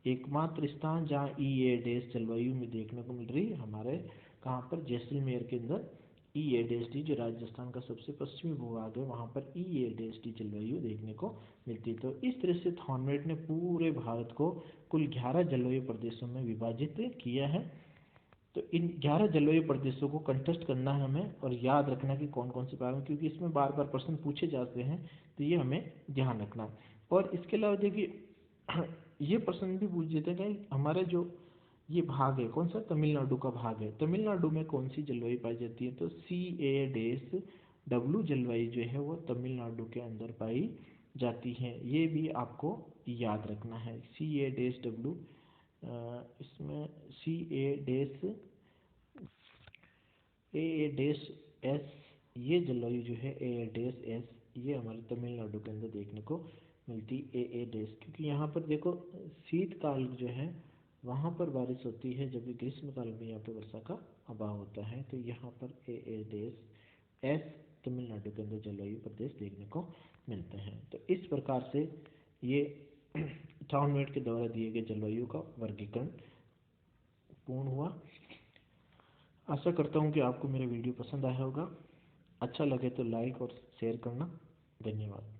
एकमात्र स्थान जहाँ EA- जलवायु में देखने को मिल रही है हमारे कहाँ पर, जैसलमेर के अंदर EA-D जो राजस्थान का सबसे पश्चिमी भूभाग है वहाँ पर EA-D जलवायु देखने को मिलती है। तो इस तरह से थॉर्नवेट ने पूरे भारत को कुल 11 जलवायु प्रदेशों में विभाजित किया है। तो इन 11 जलवायु प्रदेशों को कंटेस्ट करना है हमें, और याद रखना कि कौन कौन से पाए हैं, क्योंकि इसमें बार बार प्रश्न पूछे जाते हैं, तो ये हमें ध्यान रखना है। और इसके अलावा देखिए ये प्रश्न भी पूछ देते हैं कि हमारे जो ये भाग है कौन सा, तमिलनाडु का भाग है, तमिलनाडु में कौन सी जलवायु पाई जाती है, तो CA-W जलवायु जो है वो तमिलनाडु के अंदर पाई जाती है। ये भी आपको याद रखना है, CA-W, इसमें AA-S, ये जलवायु जो है AA-S, ये हमारे तमिलनाडु के अंदर देखने को मिलती AA-, क्योंकि यहाँ पर देखो शीतकाल जो है वहाँ पर बारिश होती है, जबकि ग्रीष्मकाल में यहाँ पर वर्षा का अभाव होता है। तो यहाँ पर AA-S तमिलनाडु के अंदर जलवायु प्रदेश देखने को मिलते हैं। तो इस प्रकार से ये थॉर्नवेट के द्वारा दिए गए जलवायु का वर्गीकरण पूर्ण हुआ। आशा करता हूँ कि आपको मेरा वीडियो पसंद आया होगा। अच्छा लगे तो लाइक और शेयर करना। धन्यवाद।